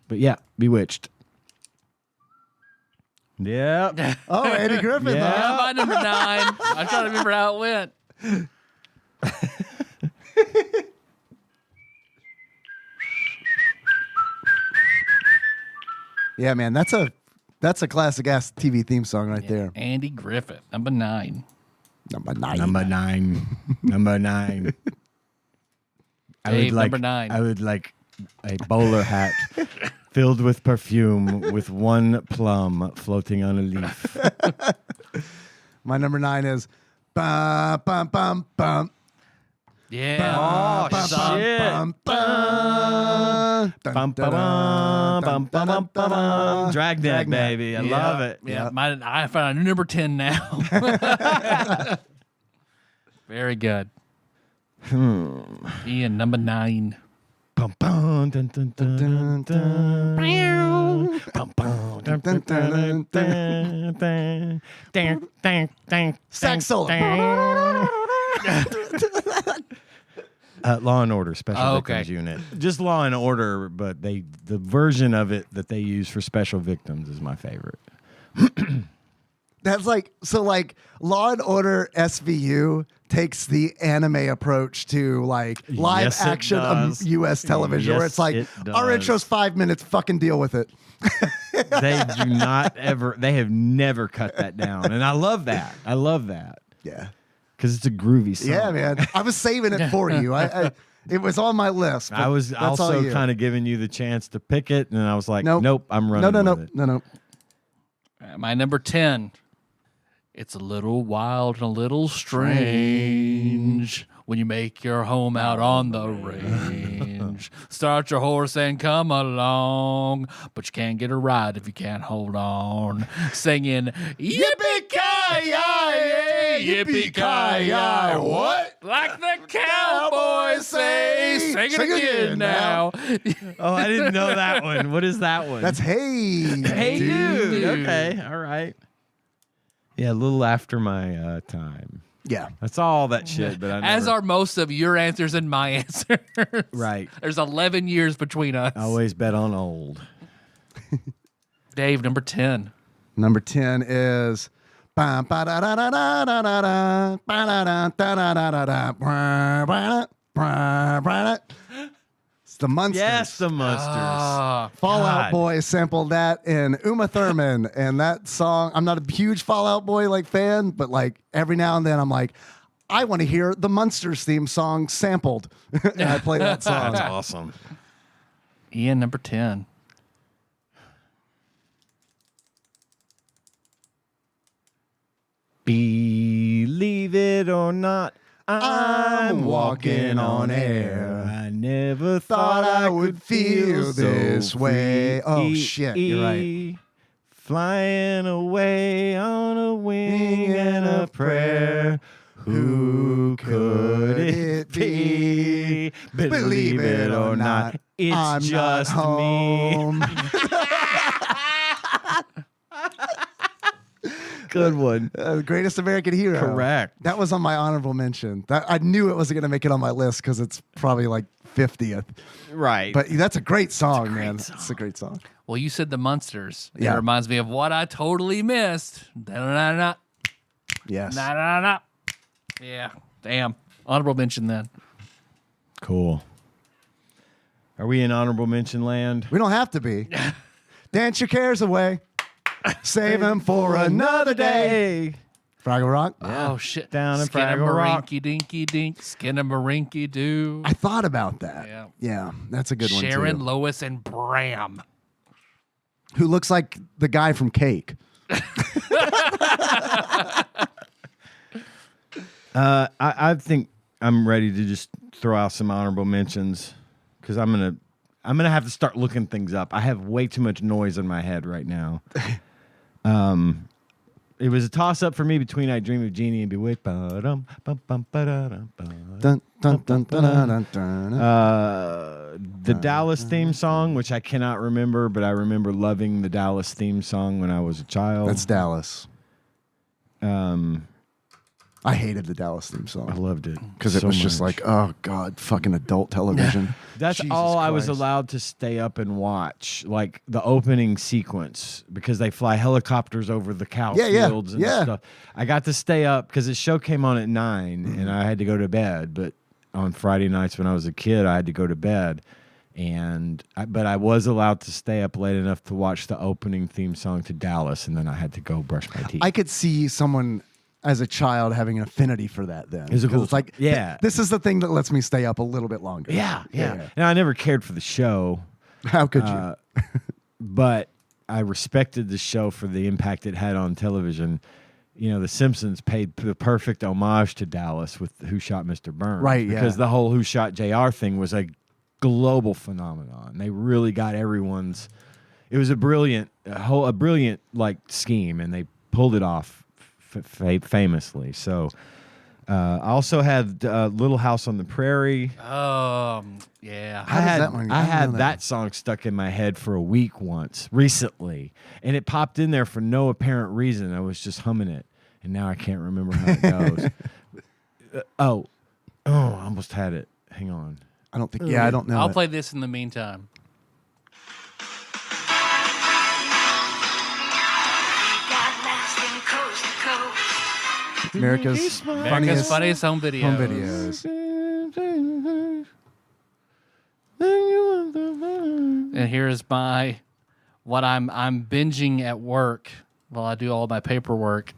But yeah, Bewitched. Yeah. Oh, Andy Griffith. Yeah. huh? My number 9. I'm trying to remember how it went. Yeah, man, that's a classic ass TV theme song right there. Andy Griffith, number 9. Number 9. Number 9. Number 9. Dave, number 9. I would like a bowler hat filled with perfume with one plum floating on a leaf. My number 9 is bum bum bum bum. Yeah. Oh, Bum, shit. bum, bum, Bum, dun, ba-dum, dun, bum, dun, bum, dun, bum, dun. Dragnet, Dragnet. baby. I love it. Yeah, I found a new number 10 now. Very good. Ian, number 9. Bum, bum, dun, dun, dun, dun, dun. Bum, bum, dun, dun, dun, dun, dun. Dun, dun, dun, Sax dun, solo. dun. Law and Order Special Okay. Victims Unit. Just Law and Order, but the version of it that they use for Special Victims is my favorite. That's like Law and Order SVU takes the anime approach to like live Yes, it action does. US television, where Yes, it's like it our does. intro's 5 minutes, fucking deal with it. They do not ever. They have never cut that down, and I love that. I love that Yeah. because it's a groovy song. Yeah, man. I was saving it for you. It was on my list. but I was that's all also you. kind of giving you the chance to pick it, and I was like, Nope. nope, I'm running with it. No. My number 10. It's a little wild and a little strange when you make your home out on the range. Start your horse and come along, but you can't get a ride if you can't hold on. Singing, yippee-ki-yay, yippee-ki-yay, what? Like the cowboys say. Sing it again now. Oh, I didn't know that one. What is that one? That's hey. Hey, dude. Dude. Okay, all right. Yeah, a little after my time. Yeah. That's all that shit. But I never, As are most of your answers and my answers. right. There's 11 years between us. I always bet on old. Dave, number 10. Number 10 is bum, ba-da-da-da-da-da-da, ba-da-da-da-da-da-da, ba-da-da-da-da-da. It's the Munsters. Yes, the Munsters. Ah, Fallout God. Boy sampled that in Uma Thurman, and that song. I'm not a huge Fallout Boy like fan, but like every now and then I'm like, I want to hear the Munsters theme song sampled, and I play that song. That's awesome. Ian, number 10. Believe it or not, I'm walking on air. I never thought I would feel this so way. free. Oh, shit, you're right. Flying away on a wing and a prayer. Who could it be? Believe it or not, it's I'm just not me. home. Good one. The Greatest American Hero. Correct. That was on my honorable mention. I knew it wasn't going to make it on my list because it's probably like 50th. Right. But that's a great song, man. It's a great song. Well, you said the Munsters. Yeah. It reminds me of what I totally missed. Da-da-da-da. Yes. Da-da-da-da. Yeah. Damn. Honorable mention then. Cool. Are we in honorable mention land? We don't have to be. Dance your cares away. Save them for another day. Fraggle Rock. Oh, shit. Down in Skin a Fraggle Rock. marinky dinky dink. Skin a marinky doo. I thought about that. Yeah. Yeah, that's a good one Sharon, too. Lois, and Bram. Who looks like the guy from Cake. I think I'm ready to just throw out some honorable mentions because I'm gonna have to start looking things up. I have way too much noise in my head right now. It was a toss up for me between I Dream of Jeannie and Bewitched. Dun, dun, dun, dun, dun, dun, dun. The Dallas theme song, which I cannot remember, but I remember loving the Dallas theme song when I was a child. That's Dallas. I hated the Dallas theme I song loved it because it so was just much. like, oh God, fucking adult television. That's Jesus all I was Christ. allowed to stay up and watch, like the opening sequence, because they fly helicopters over the cow fields and stuff. I got to stay up because the show came on at 9 and I had to go to bed. But on Friday nights when I was a kid, I had to go to bed. But I was allowed to stay up late enough to watch the opening theme song to Dallas, and then I had to go brush my teeth. I could see someone as a child having an affinity for that then. It's a cool It's like, yeah. this is the thing that lets me stay up a little bit longer. Yeah. And I never cared for the show. How could you? But I respected the show for the impact it had on television. You know, The Simpsons paid the perfect homage to Dallas with Who Shot Mr. Burns. Right, Because the whole Who Shot JR thing was a global phenomenon. They really got everyone's. It was a brilliant like scheme, and they pulled it off famously. So I also had Little House on the Prairie. Yeah. How does that one- I I don't had know that song stuck in my head for a week once recently, and it popped in there for no apparent reason. I was just humming it, and now I can't remember how it goes. I almost had it. Hang on. I don't think. Yeah, I don't know. I'll it. play this in the meantime. America's America's funniest home videos. home videos. And here's what I'm binging at work while I do all my paperwork.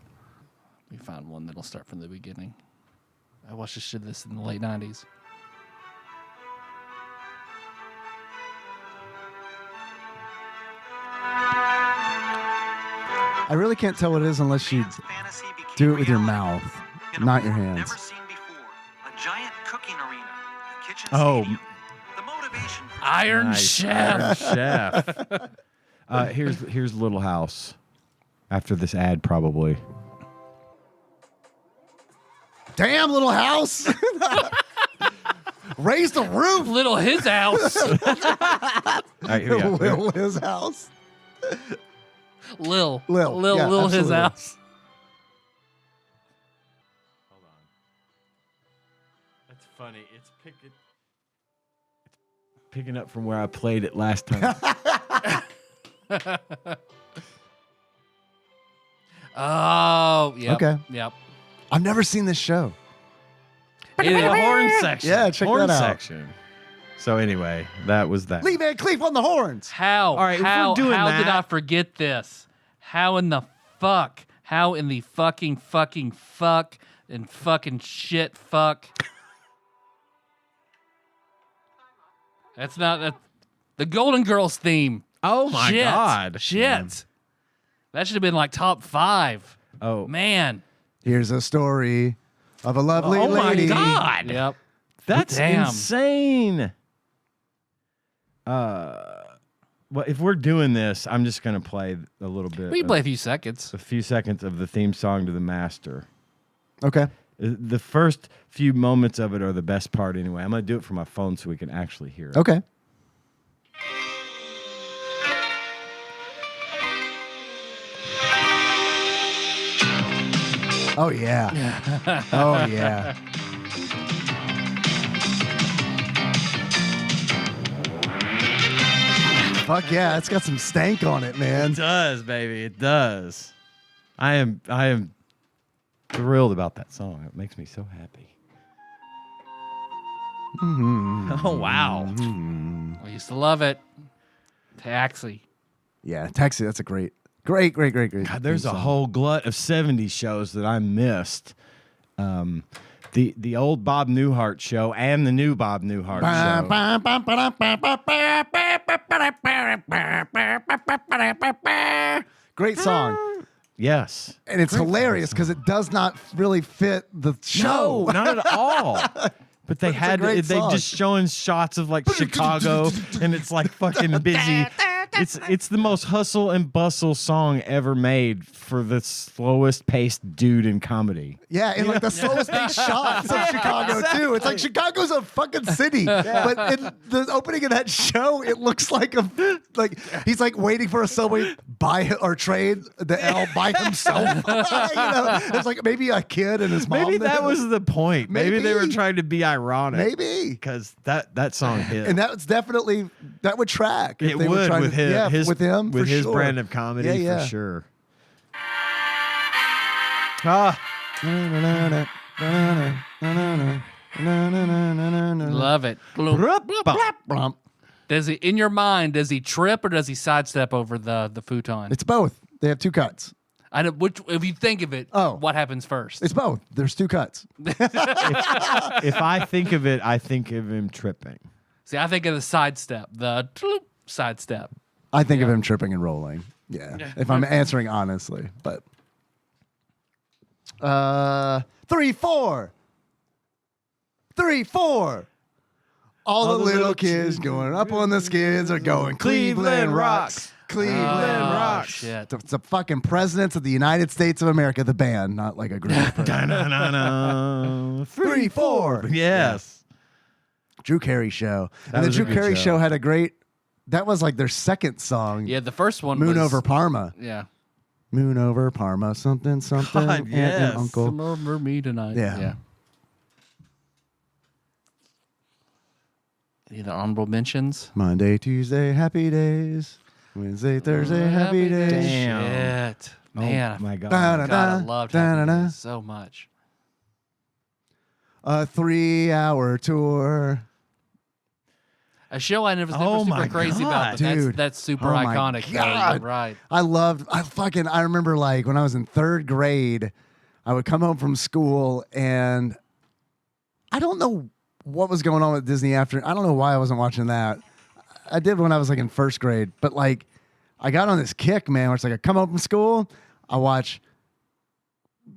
We found one that'll start from the beginning. I watched this in the late 90s. I really can't tell what it is unless you do it with your mouth, not your hands. Never seen before. A giant cooking arena, a kitchen Oh. stadium. The motivation for Iron Nice. Chef. Iron Chef. Here's Little House. After this ad, probably. Damn, Little House. Raise the roof. Little his house. All right, here we go. Little his house. Lil Yeah, his absolutely. house. Hold on. That's funny. It's picking up from where I played it last time. Oh, yeah. Okay. Yep. I've never seen this show. In the horn section. Yeah, check Horn that out. section. So anyway, that was that. Lee Van Cleef on the horns. How? All right, if we're how doing how did that- I forget this? How in the fuck? How in the fucking fuck and fucking shit fuck? That's not the Golden Girls theme. Oh my Shit. God. Shit. That should have been like top 5. Oh, Man. Here's a story of a lovely Oh my lady. God. Yep. that's Damn. insane. Well, if we're doing this, I'm just gonna play a little bit. We can play a few seconds. a few seconds of the theme song to the Master. Okay. The first few moments of it are the best part anyway. I'm going to do it from my phone so we can actually hear it. Okay. Oh yeah. Oh yeah. Fuck yeah, it's got some stank on it, man. It does, baby. It does. I am thrilled about that song. It makes me so happy. Oh, wow. I used to love it. Taxi. Yeah, Taxi, that's a great. God, there's theme a song. whole glut of 70s shows that I missed. The old Bob Newhart show and the new Bob Newhart show. Great song. Yes. And it's hilarious because it does not really fit the show. No, not at all. But they it's a had great they song. just showing shots of like Chicago, and it's like fucking busy It's the most hustle and bustle song ever made for the slowest paced dude in comedy. Yeah, and like the slowest paced shots of Chicago too. It's like Chicago's a fucking city, but in the opening of that show, it looks like he's like waiting for a subway by or train the L by himself. It's like maybe a kid and his mom. Maybe that was the point. Maybe they were Maybe. trying to be ironic. Maybe because that song hit. and that's definitely that would track. if It they were would trying with to- him, yeah, his, with him, with for his sure. brand of comedy Yeah. for sure. Ah, Love it. Blump. Does he, in your mind, does he trip or does he sidestep over the futon? It's both. They have two cuts. I know which. If you think of it, what happens first? It's both. There's two cuts. if I think of it, I think of him tripping. See, I think of the sidestep, the sidestep. I think of him tripping and rolling. Yeah. If I'm answering honestly, but 3, 4. 3, 4. All the little kids going up on the skids are going Cleveland rocks. Cleveland rocks. Shit. It's the fucking presidents of the United States of America, the band, not like a group. of presidents. 3, 4. Yes. Drew Carey show. And the was a Drew good Carey show. show had a great, that was like their second song. Yeah, the first one Moon was, over Parma. Yeah. Moon over Parma, something, something. God, Aunt and yes. Uncle. Remember me tonight. Yeah. Any other honorable mentions? Monday, Tuesday, happy days. Wednesday, Thursday, happy days. Damn. Shit. Man, Oh my God. God, I loved Happy Da-da-da. Days so much. A 3-hour tour. A show I never was Oh never my super crazy God. about, but Dude. that's super Oh my iconic. though. God. Right. I remember like when I was in 3rd grade, I would come home from school and I don't know what was going on with Disney after. I don't know why I wasn't watching that. I did when I was like in 1st grade, but like I got on this kick, man, where it's like I come home from school, I watch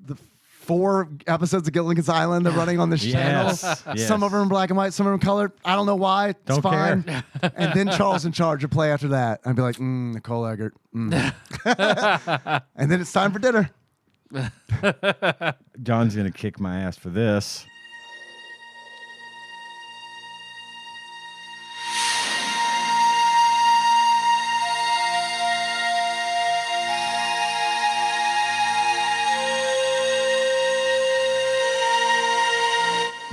the 4 episodes of Gilligan's Island they're running on this channel. Yes. Some of them in black and white, some of them in color. I don't know why. It's Don't fine. care. And then Charles in Charge would play after that. I'd be like, Nicole Eggert. And then it's time for dinner. John's gonna kick my ass for this.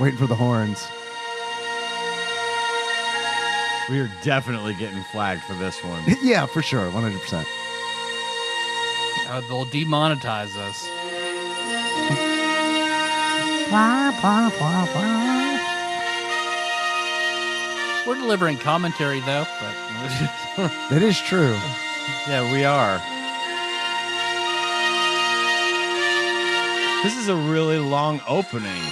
Waiting for the horns. We are definitely getting flagged for this one. Yeah, for sure. 100%. They'll demonetize us. We're delivering commentary though, but That is true. Yeah, we are. This is a really long opening.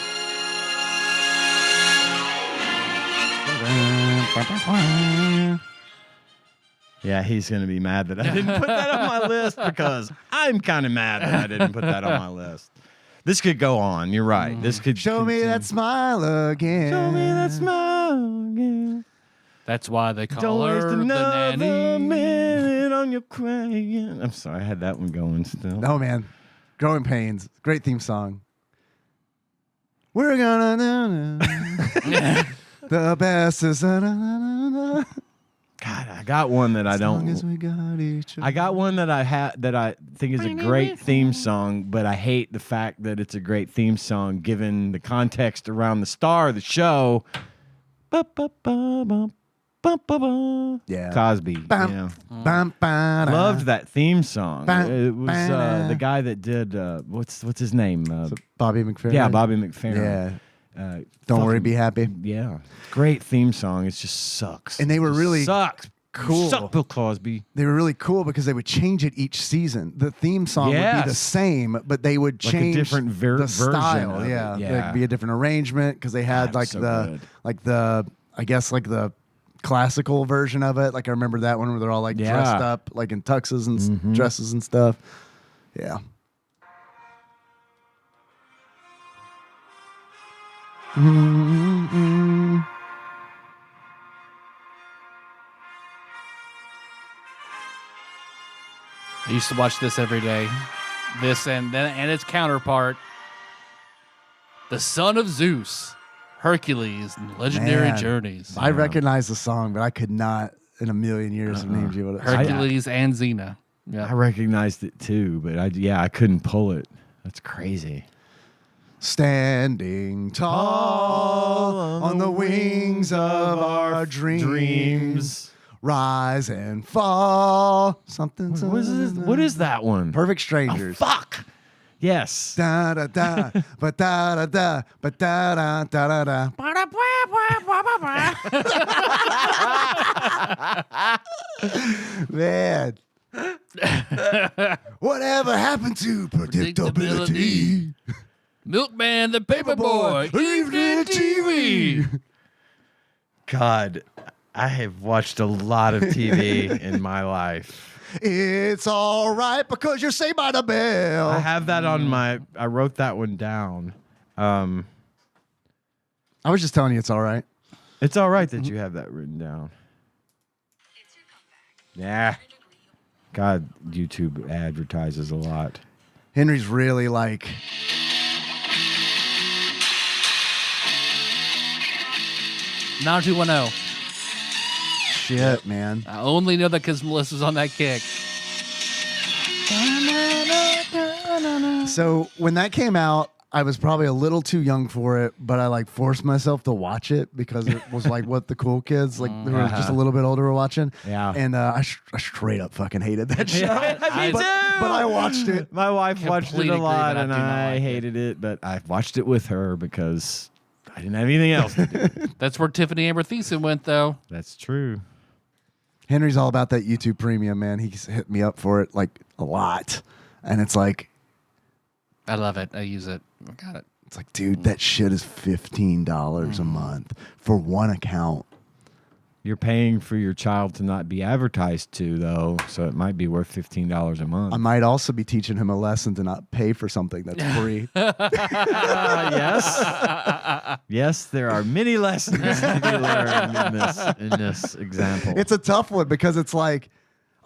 Yeah, he's going to be mad that I didn't put that on my list because I'm kind of mad that I didn't put that on my list. This could go on. You're right. This could Show me continue. that smile again. Show me that smile again. that's why they call Don't waste her the another nanny. minute on your crying. I'm sorry, I had that one going still. Oh, man. Growing Pains. Great theme song. We're gonna do the best is God, I got one that I as long as don't. we got each other. I got one that I think is a great theme song, but I hate the fact that it's a great theme song given the context around the star of the show. Yeah. Cosby. Bam, Yeah. bam, bam, Loved that theme song. Bam, It was bam. the guy that did what's his name? Bobby McFerrin. Yeah, Bobby McFerrin. Yeah. Don't worry, be happy. Yeah, great theme song. It just sucks. And they were Just really sucks. cool. Suck, Bill Cosby. They were really cool because they would change it each season. The theme song would be the Yes. same, but they would Like a change different the version style. of it. Yeah, Yeah. there'd be a different arrangement because they had God, so good. I guess like the classical version of it. Like I remember that one where they're all like Yeah. dressed up like in tuxes and dresses and stuff. Yeah. I used to watch this every day. This and its counterpart, the son of Zeus, Hercules, and Legendary Man, Journeys. I recognize the song, but I could not in a million years have named you what it Hercules and Xena. Yeah. I recognized it too, but I couldn't pull it. That's crazy. Standing tall on the wings of our dreams. Rise and fall. Something. What is that one? Perfect Strangers. Fuck. Yes. Da da da, ba da da da, ba da da da da da. Man, whatever happened to predictability? Milkman, the Paperboy, Evening TV. God, I have watched a lot of TV in my life. It's all right because you're saved by the bell. I have that on I wrote that one down. I was just telling you it's all right. It's all right that you have that written down. Yeah. God, YouTube advertises a lot. Henry's really like. 9210. Shit, man. I only know that because Melissa's on that kick. So when that came out, I was probably a little too young for it, but I like forced myself to watch it because it was like what the cool kids, like they were just a little bit older, were watching. Yeah. And I straight up fucking hated that show. Me but I watched it. My wife watched it Complete a agree, lot, but I and do not I like hated it, but I watched it with her because I didn't have anything else to do. That's where Tiffany Amber Thiessen went, though. That's true. Henry's all about that YouTube Premium, man. He's hit me up for it like a lot, and it's like, I love it. I use it. I got it. it's like, dude, that shit is $15 a month for one account. You're paying for your child to not be advertised to, though, so it might be worth $15 a month. I might also be teaching him a lesson to not pay for something that's free. Yes. Yes, there are many lessons to be learned in this example. It's a tough one because it's like,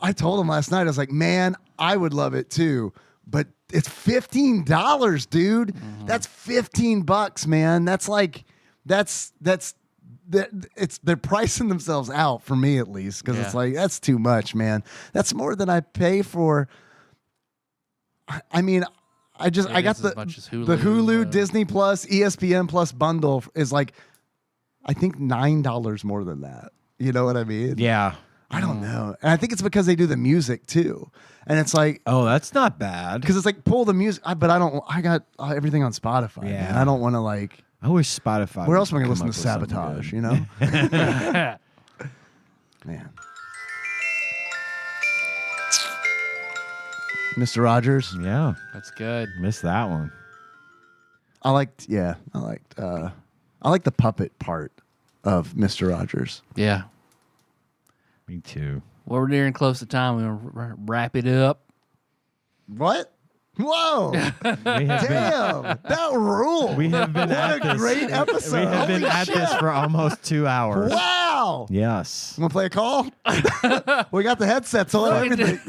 I told him last night, I was like, man, I would love it too, but it's $15, dude. That's $15, man. That's like, they're pricing themselves out for me at least because it's like, that's too much, man. That's more than I pay for. I mean, I got the Hulu, Disney Plus, ESPN Plus bundle is like, I think $9 more than that. You know what I mean? Yeah. I don't know. And I think it's because they do the music too. And it's like, oh, that's not bad. because it's like pull the music, but I got everything on Spotify. Yeah. Man. I don't want to like. I wish Spotify. Where else am I going to would listen to come up with something Sabotage? good. You know, man. Mr. Rogers. Yeah, That's good. missed that one. I liked the puppet part of Mr. Rogers. Yeah. Me too. Well, we're nearing close to time. We're going to wrap it up. What? Whoa! We have been, Damn, that ruled. we have been What at a this. great episode. We have been Holy at this shit. for almost 2 hours. Wow. Yes. Want to play a call? We got the headsets on everything.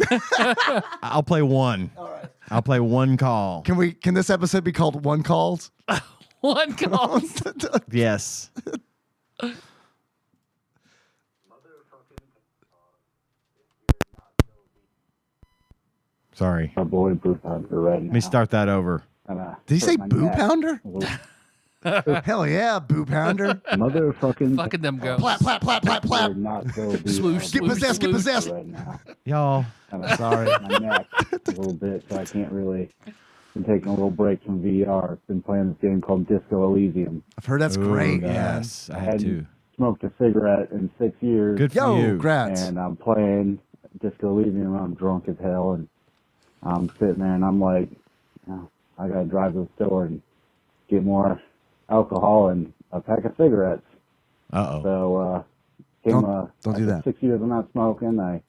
I'll play one. All right. I'll play one call. Can this episode be called One Calls? One call. Yes. Sorry. My boy Boo Pounder right now. Let me start that over. Did he say Boo Pounder? Hell yeah, Boo Pounder. Motherfucking Fucking them go. Plap, plap, plap, plap, plap. not go be Swoosh, Get possessed, get possessed. right now. Y'all. Sorry, my neck a little bit, so I can't really. Been taking a little break from VR. Been playing this game called Disco Elysium. I've heard that's great. Ooh, Yeah. yes, I had to. Smoked a cigarette in 6 years. Good for Yo, you. grats. And I'm playing Disco Elysium. I'm drunk as hell, and I'm sitting there, and I'm like, I gotta drive to the store and get more alcohol and a pack of cigarettes. Uh-oh. So, Don't do that. 6 years of not smoking. I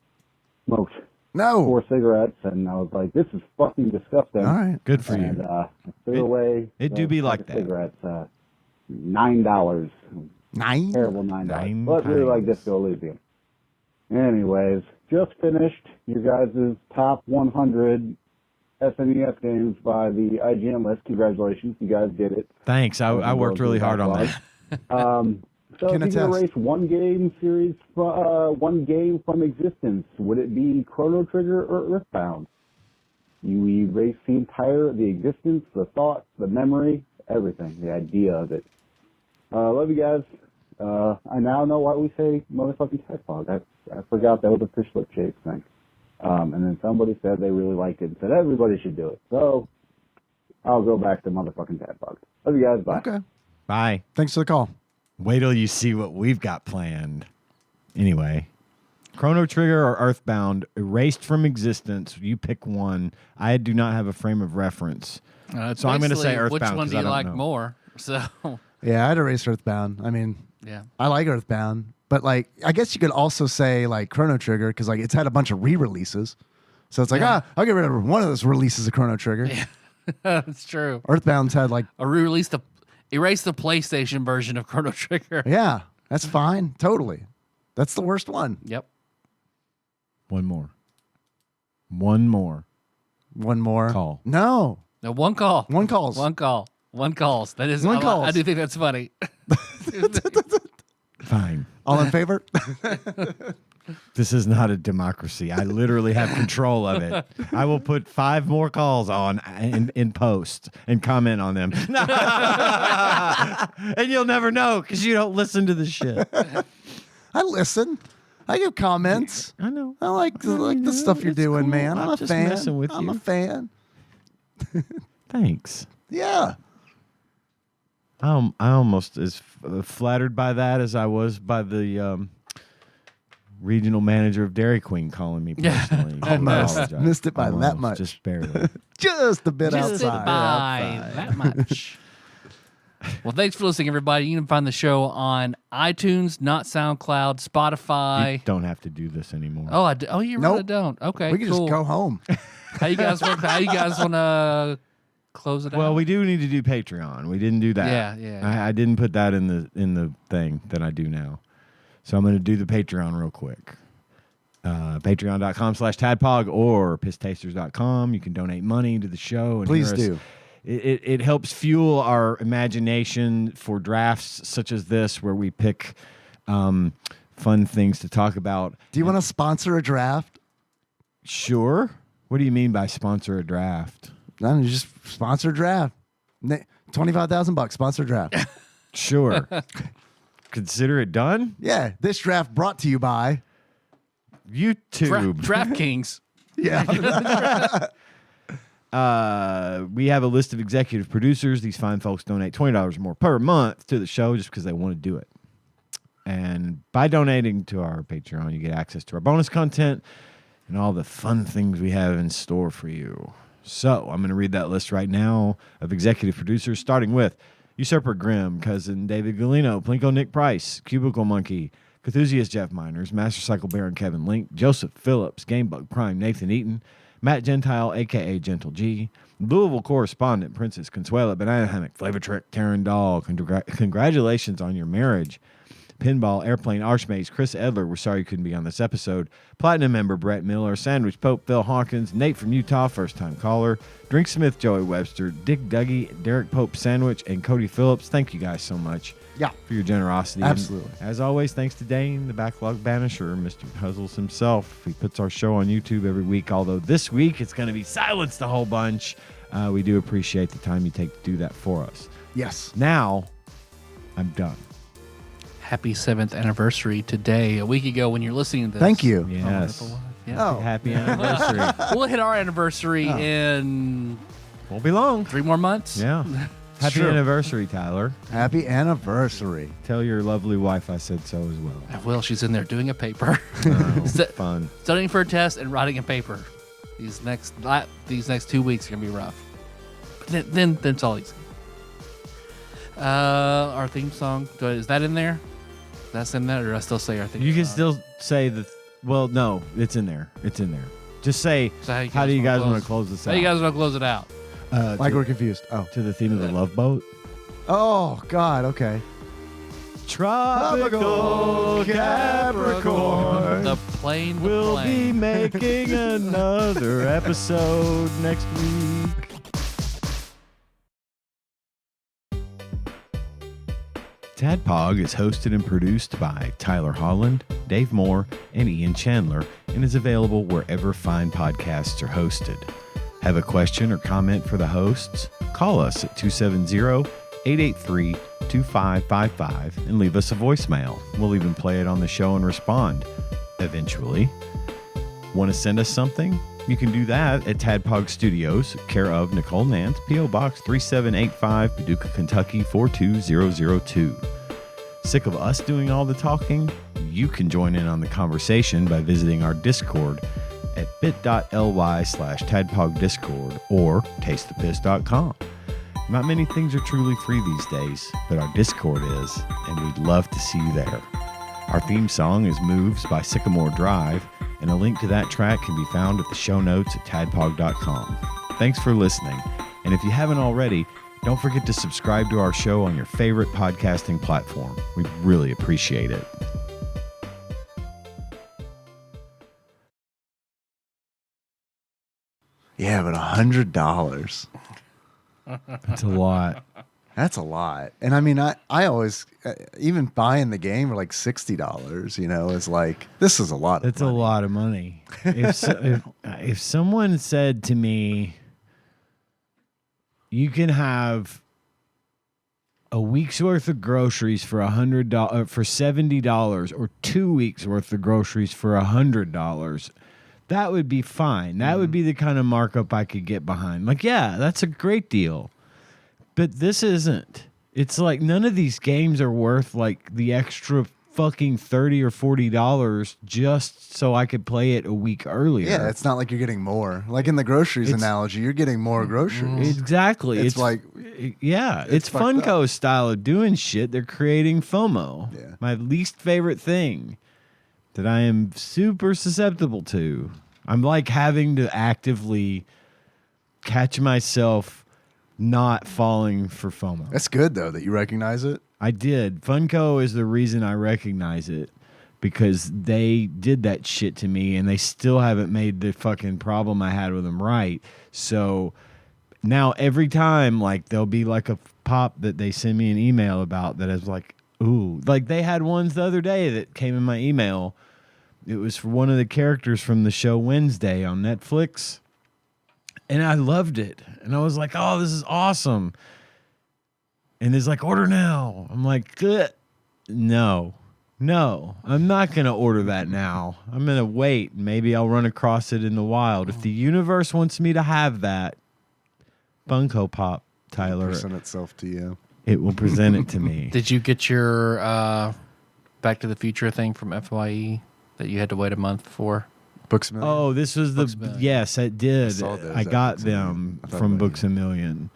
smoked No. 4 cigarettes, and I was like, this is fucking disgusting. All right. Good for And you. I threw away. it the do be pack like of that. Cigarettes, $9. Nine. Terrible $9. Nine But really like times. Disco Elysium. Anyways, just finished your guys' top 100 SNES games by the IGN list. Congratulations, you guys did it. Thanks. I worked really hard on that. So Can if you could attest. erase one game from existence, would it be Chrono Trigger or Earthbound? You erase the existence, the thought, the memory, everything, the idea of it. Love you guys. I now know why we say motherfucking TADPOG. I forgot that was a fish lip shake thing. And then somebody said they really liked it and said everybody should do it. So I'll go back to motherfucking TADPOG. Love you guys. Bye. Okay. Bye. Thanks for the call. Wait till you see what we've got planned. Anyway, Chrono Trigger or Earthbound, erased from existence. You pick one. I do not have a frame of reference. It's So I'm gonna say basically, Earthbound Which one 'cause do I you don't like know. more? So, Yeah, I'd erase Earthbound. I mean, yeah. I like Earthbound, but like, I guess you could also say like Chrono Trigger because like it's had a bunch of re-releases. So it's like, I'll get rid of one of those releases of Chrono Trigger. Yeah. That's true. Earthbound's had like, Or erase the PlayStation version of Chrono Trigger. yeah, that's fine. Totally. That's the worst one. Yep. One more. One more. One more. Call. No. No, one call. One calls. One call. One calls. That is One I calls. do think that's funny. Fine. All in favor? This is not a democracy. I literally have control of it. I will put 5 more calls on in post and comment on them. And you'll never know because you don't listen to the shit. I listen. I give comments. I know. I like the stuff you're It's doing, cool. man. I'm a just fan. messing with I'm you. a fan. Thanks. Yeah. I almost as flattered by that as I was by the regional manager of Dairy Queen calling me personally. I Almost. apologize. Missed it by that Almost, much. Just barely. Just a bit Just outside. by that much. Well, thanks for listening, everybody. You can find the show on iTunes, not SoundCloud, Spotify. You don't have to do this anymore. Oh, you Nope. really don't. Okay, We can cool. just go home. How you guys want to close it out? Well, we do need to do Patreon. We didn't do that. Yeah. I didn't put that in the thing that I do now. So I'm going to do the Patreon real quick. Patreon.com/TADPOG or pisstasters.com. You can donate money to the show. And Please hear us. do. It helps fuel our imagination for drafts such as this, where we pick fun things to talk about. Do you want to sponsor a draft? Sure. What do you mean by sponsor a draft? No, you just sponsor a draft. $25,000 sponsor draft. Sure. Consider it done. Yeah, this draft brought to you by YouTube. DraftKings. Yeah. We have a list of executive producers. These fine folks donate $20 or more per month to the show just because they want to do it. And by donating to our Patreon, you get access to our bonus content and all the fun things we have in store for you. So I'm going to read that list right now of executive producers, starting with Usurper Grimm, Cousin David Galino, Plinko Nick Price, Cubicle Monkey, Cthusiast Jeff Miners, Master Cycle Baron Kevin Link, Joseph Phillips, Gamebug Prime Nathan Eaton, Matt Gentile, a.k.a. Gentle G, Louisville correspondent Princess Consuela, Banana Hammock, Flavor Trick, Karen Dahl, congratulations on your marriage. Pinball, Airplane, Archmaze, Chris Edler, we're sorry you couldn't be on this episode. Platinum member Brett Miller, Sandwich Pope, Phil Hawkins, Nate from Utah, first-time caller, Drink Smith, Joey Webster, Dick Dougie, Derek Pope Sandwich, and Cody Phillips. Thank you guys so much for your generosity. Absolutely. And as always, thanks to Dane, the backlog banisher, Mr. Puzzles himself. He puts our show on YouTube every week, although this week it's going to be silenced a whole bunch. We do appreciate the time you take to do that for us. Yes. Now, I'm done. Happy 7th anniversary today. A week ago when you're listening to this. Thank you. Yes. Yeah. Oh. Happy anniversary. We'll hit our anniversary in Won't be long. 3 more months. Yeah. Happy Sure. anniversary, Tyler. Happy anniversary. Tell your lovely wife I said so as well. Well, she's in there doing a paper. Oh, So- fun. Studying for a test and writing a paper. These next 2 weeks are gonna be rough. But then it's all easy. Our theme song, is that in there? That's in there, or do I still say our theme You can song? still say the. Well, no, it's in there. It's in there. Just say, So how do you guys want to close this How out? you guys want to close it out? Like to, we're confused. Oh. to the theme of the Love Boat. Oh, God. Okay. Tropical Capricorn. The plane. The We'll be plane. making another episode next week. TADPOG is hosted and produced by Tyler Holland, Dave Moore, and Ian Chandler, and is available wherever fine podcasts are hosted. Have a question or comment for the hosts? Call us at 270-883-2555 and leave us a voicemail. We'll even play it on the show and respond eventually. Want to send us something? You can do that at TADPOG Studios, care of Nicole Nance, P.O. Box 3785, Paducah, Kentucky 42002. Sick of us doing all the talking? You can join in on the conversation by visiting our Discord at bit.ly/TADPOG Discord or tastethepiss.com. Not many things are truly free these days, but our Discord is, and we'd love to see you there. Our theme song is Moves by Sycamore Drive, and a link to that track can be found at the show notes at tadpog.com. Thanks for listening, and if you haven't already, don't forget to subscribe to our show on your favorite podcasting platform. We'd really appreciate it. Yeah, but $100. That's a lot. That's a lot. And I mean, I always, even buying the game for like $60, you know, is like, this is a lot. That's of a money. lot of money. If someone said to me, you can have a week's worth of groceries for $100 for $70, or 2 weeks worth of groceries for $100, that would be fine. That would be the kind of markup I could get behind. Like, yeah, that's a great deal. But this isn't. It's like none of these games are worth like the extra fucking $30 or $40 just so I could play it a week earlier. Yeah, it's not like you're getting more. Like in the groceries analogy, you're getting more groceries. Exactly. It's like, yeah, it's fucked Funko's style of doing shit. They're creating FOMO. Yeah. My least favorite thing that I am super susceptible to. I'm like having to actively catch myself not falling for FOMO. that's good though that you recognize it. I did. Funko is the reason I recognize it, because they did that shit to me and they still haven't made the fucking problem I had with them right. So now every time, like, there'll be like a pop that they send me an email about that is like, ooh, like they had ones the other day that came in my email. It was for one of the characters from the show Wednesday on Netflix. And I loved it. And I was like, oh, this is awesome. And it's like, order now. I'm like, good. No, I'm not going to order that now. I'm going to wait. Maybe I'll run across it in the wild. If the universe wants me to have that, Funko Pop, Tyler, Present itself to you. it will present it to me. Did you get your Back to the Future thing from FYE that you had to wait a month for? Books A Million. Oh, this was Books A Million. yes, I did. I saw those I at got Books A Million. them I thought from about Books you. A Million.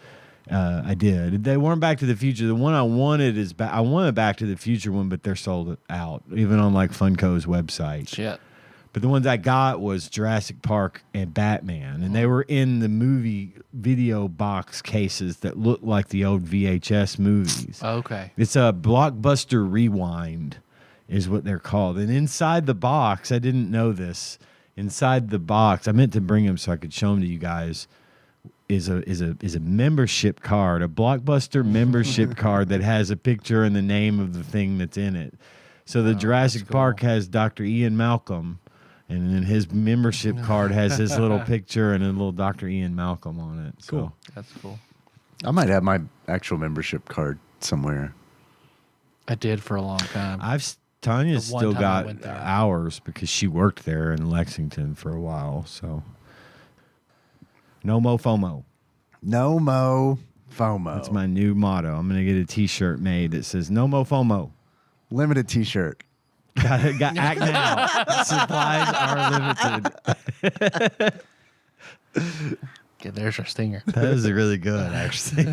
I did. They weren't Back to the Future. The one I wanted is I want a Back to the Future one, but they're sold out, even on like Funko's website. Shit. But the ones I got was Jurassic Park and Batman, and they were in the movie video box cases that look like the old VHS movies. Okay. It's a Blockbuster Rewind is what they're called. And inside the box, I didn't know this, inside the box, I meant to bring them so I could show them to you guys, is a membership card, a Blockbuster membership card that has a picture and the name of the thing that's in it. So the Jurassic that's Park cool. has Dr. Ian Malcolm, and then his membership card has his little picture and a little Dr. Ian Malcolm on it. So. Cool. That's cool. I might have my actual membership card somewhere. I did for a long time. Tanya's The one still time I got went there. ours because she worked there in Lexington for a while. So no mo FOMO. No mo FOMO. That's my new motto. I'm gonna get a T-shirt made that says "No mo FOMO." limited T-shirt. Got act now. Supplies are limited. Okay, there's our stinger. That is really good, actually.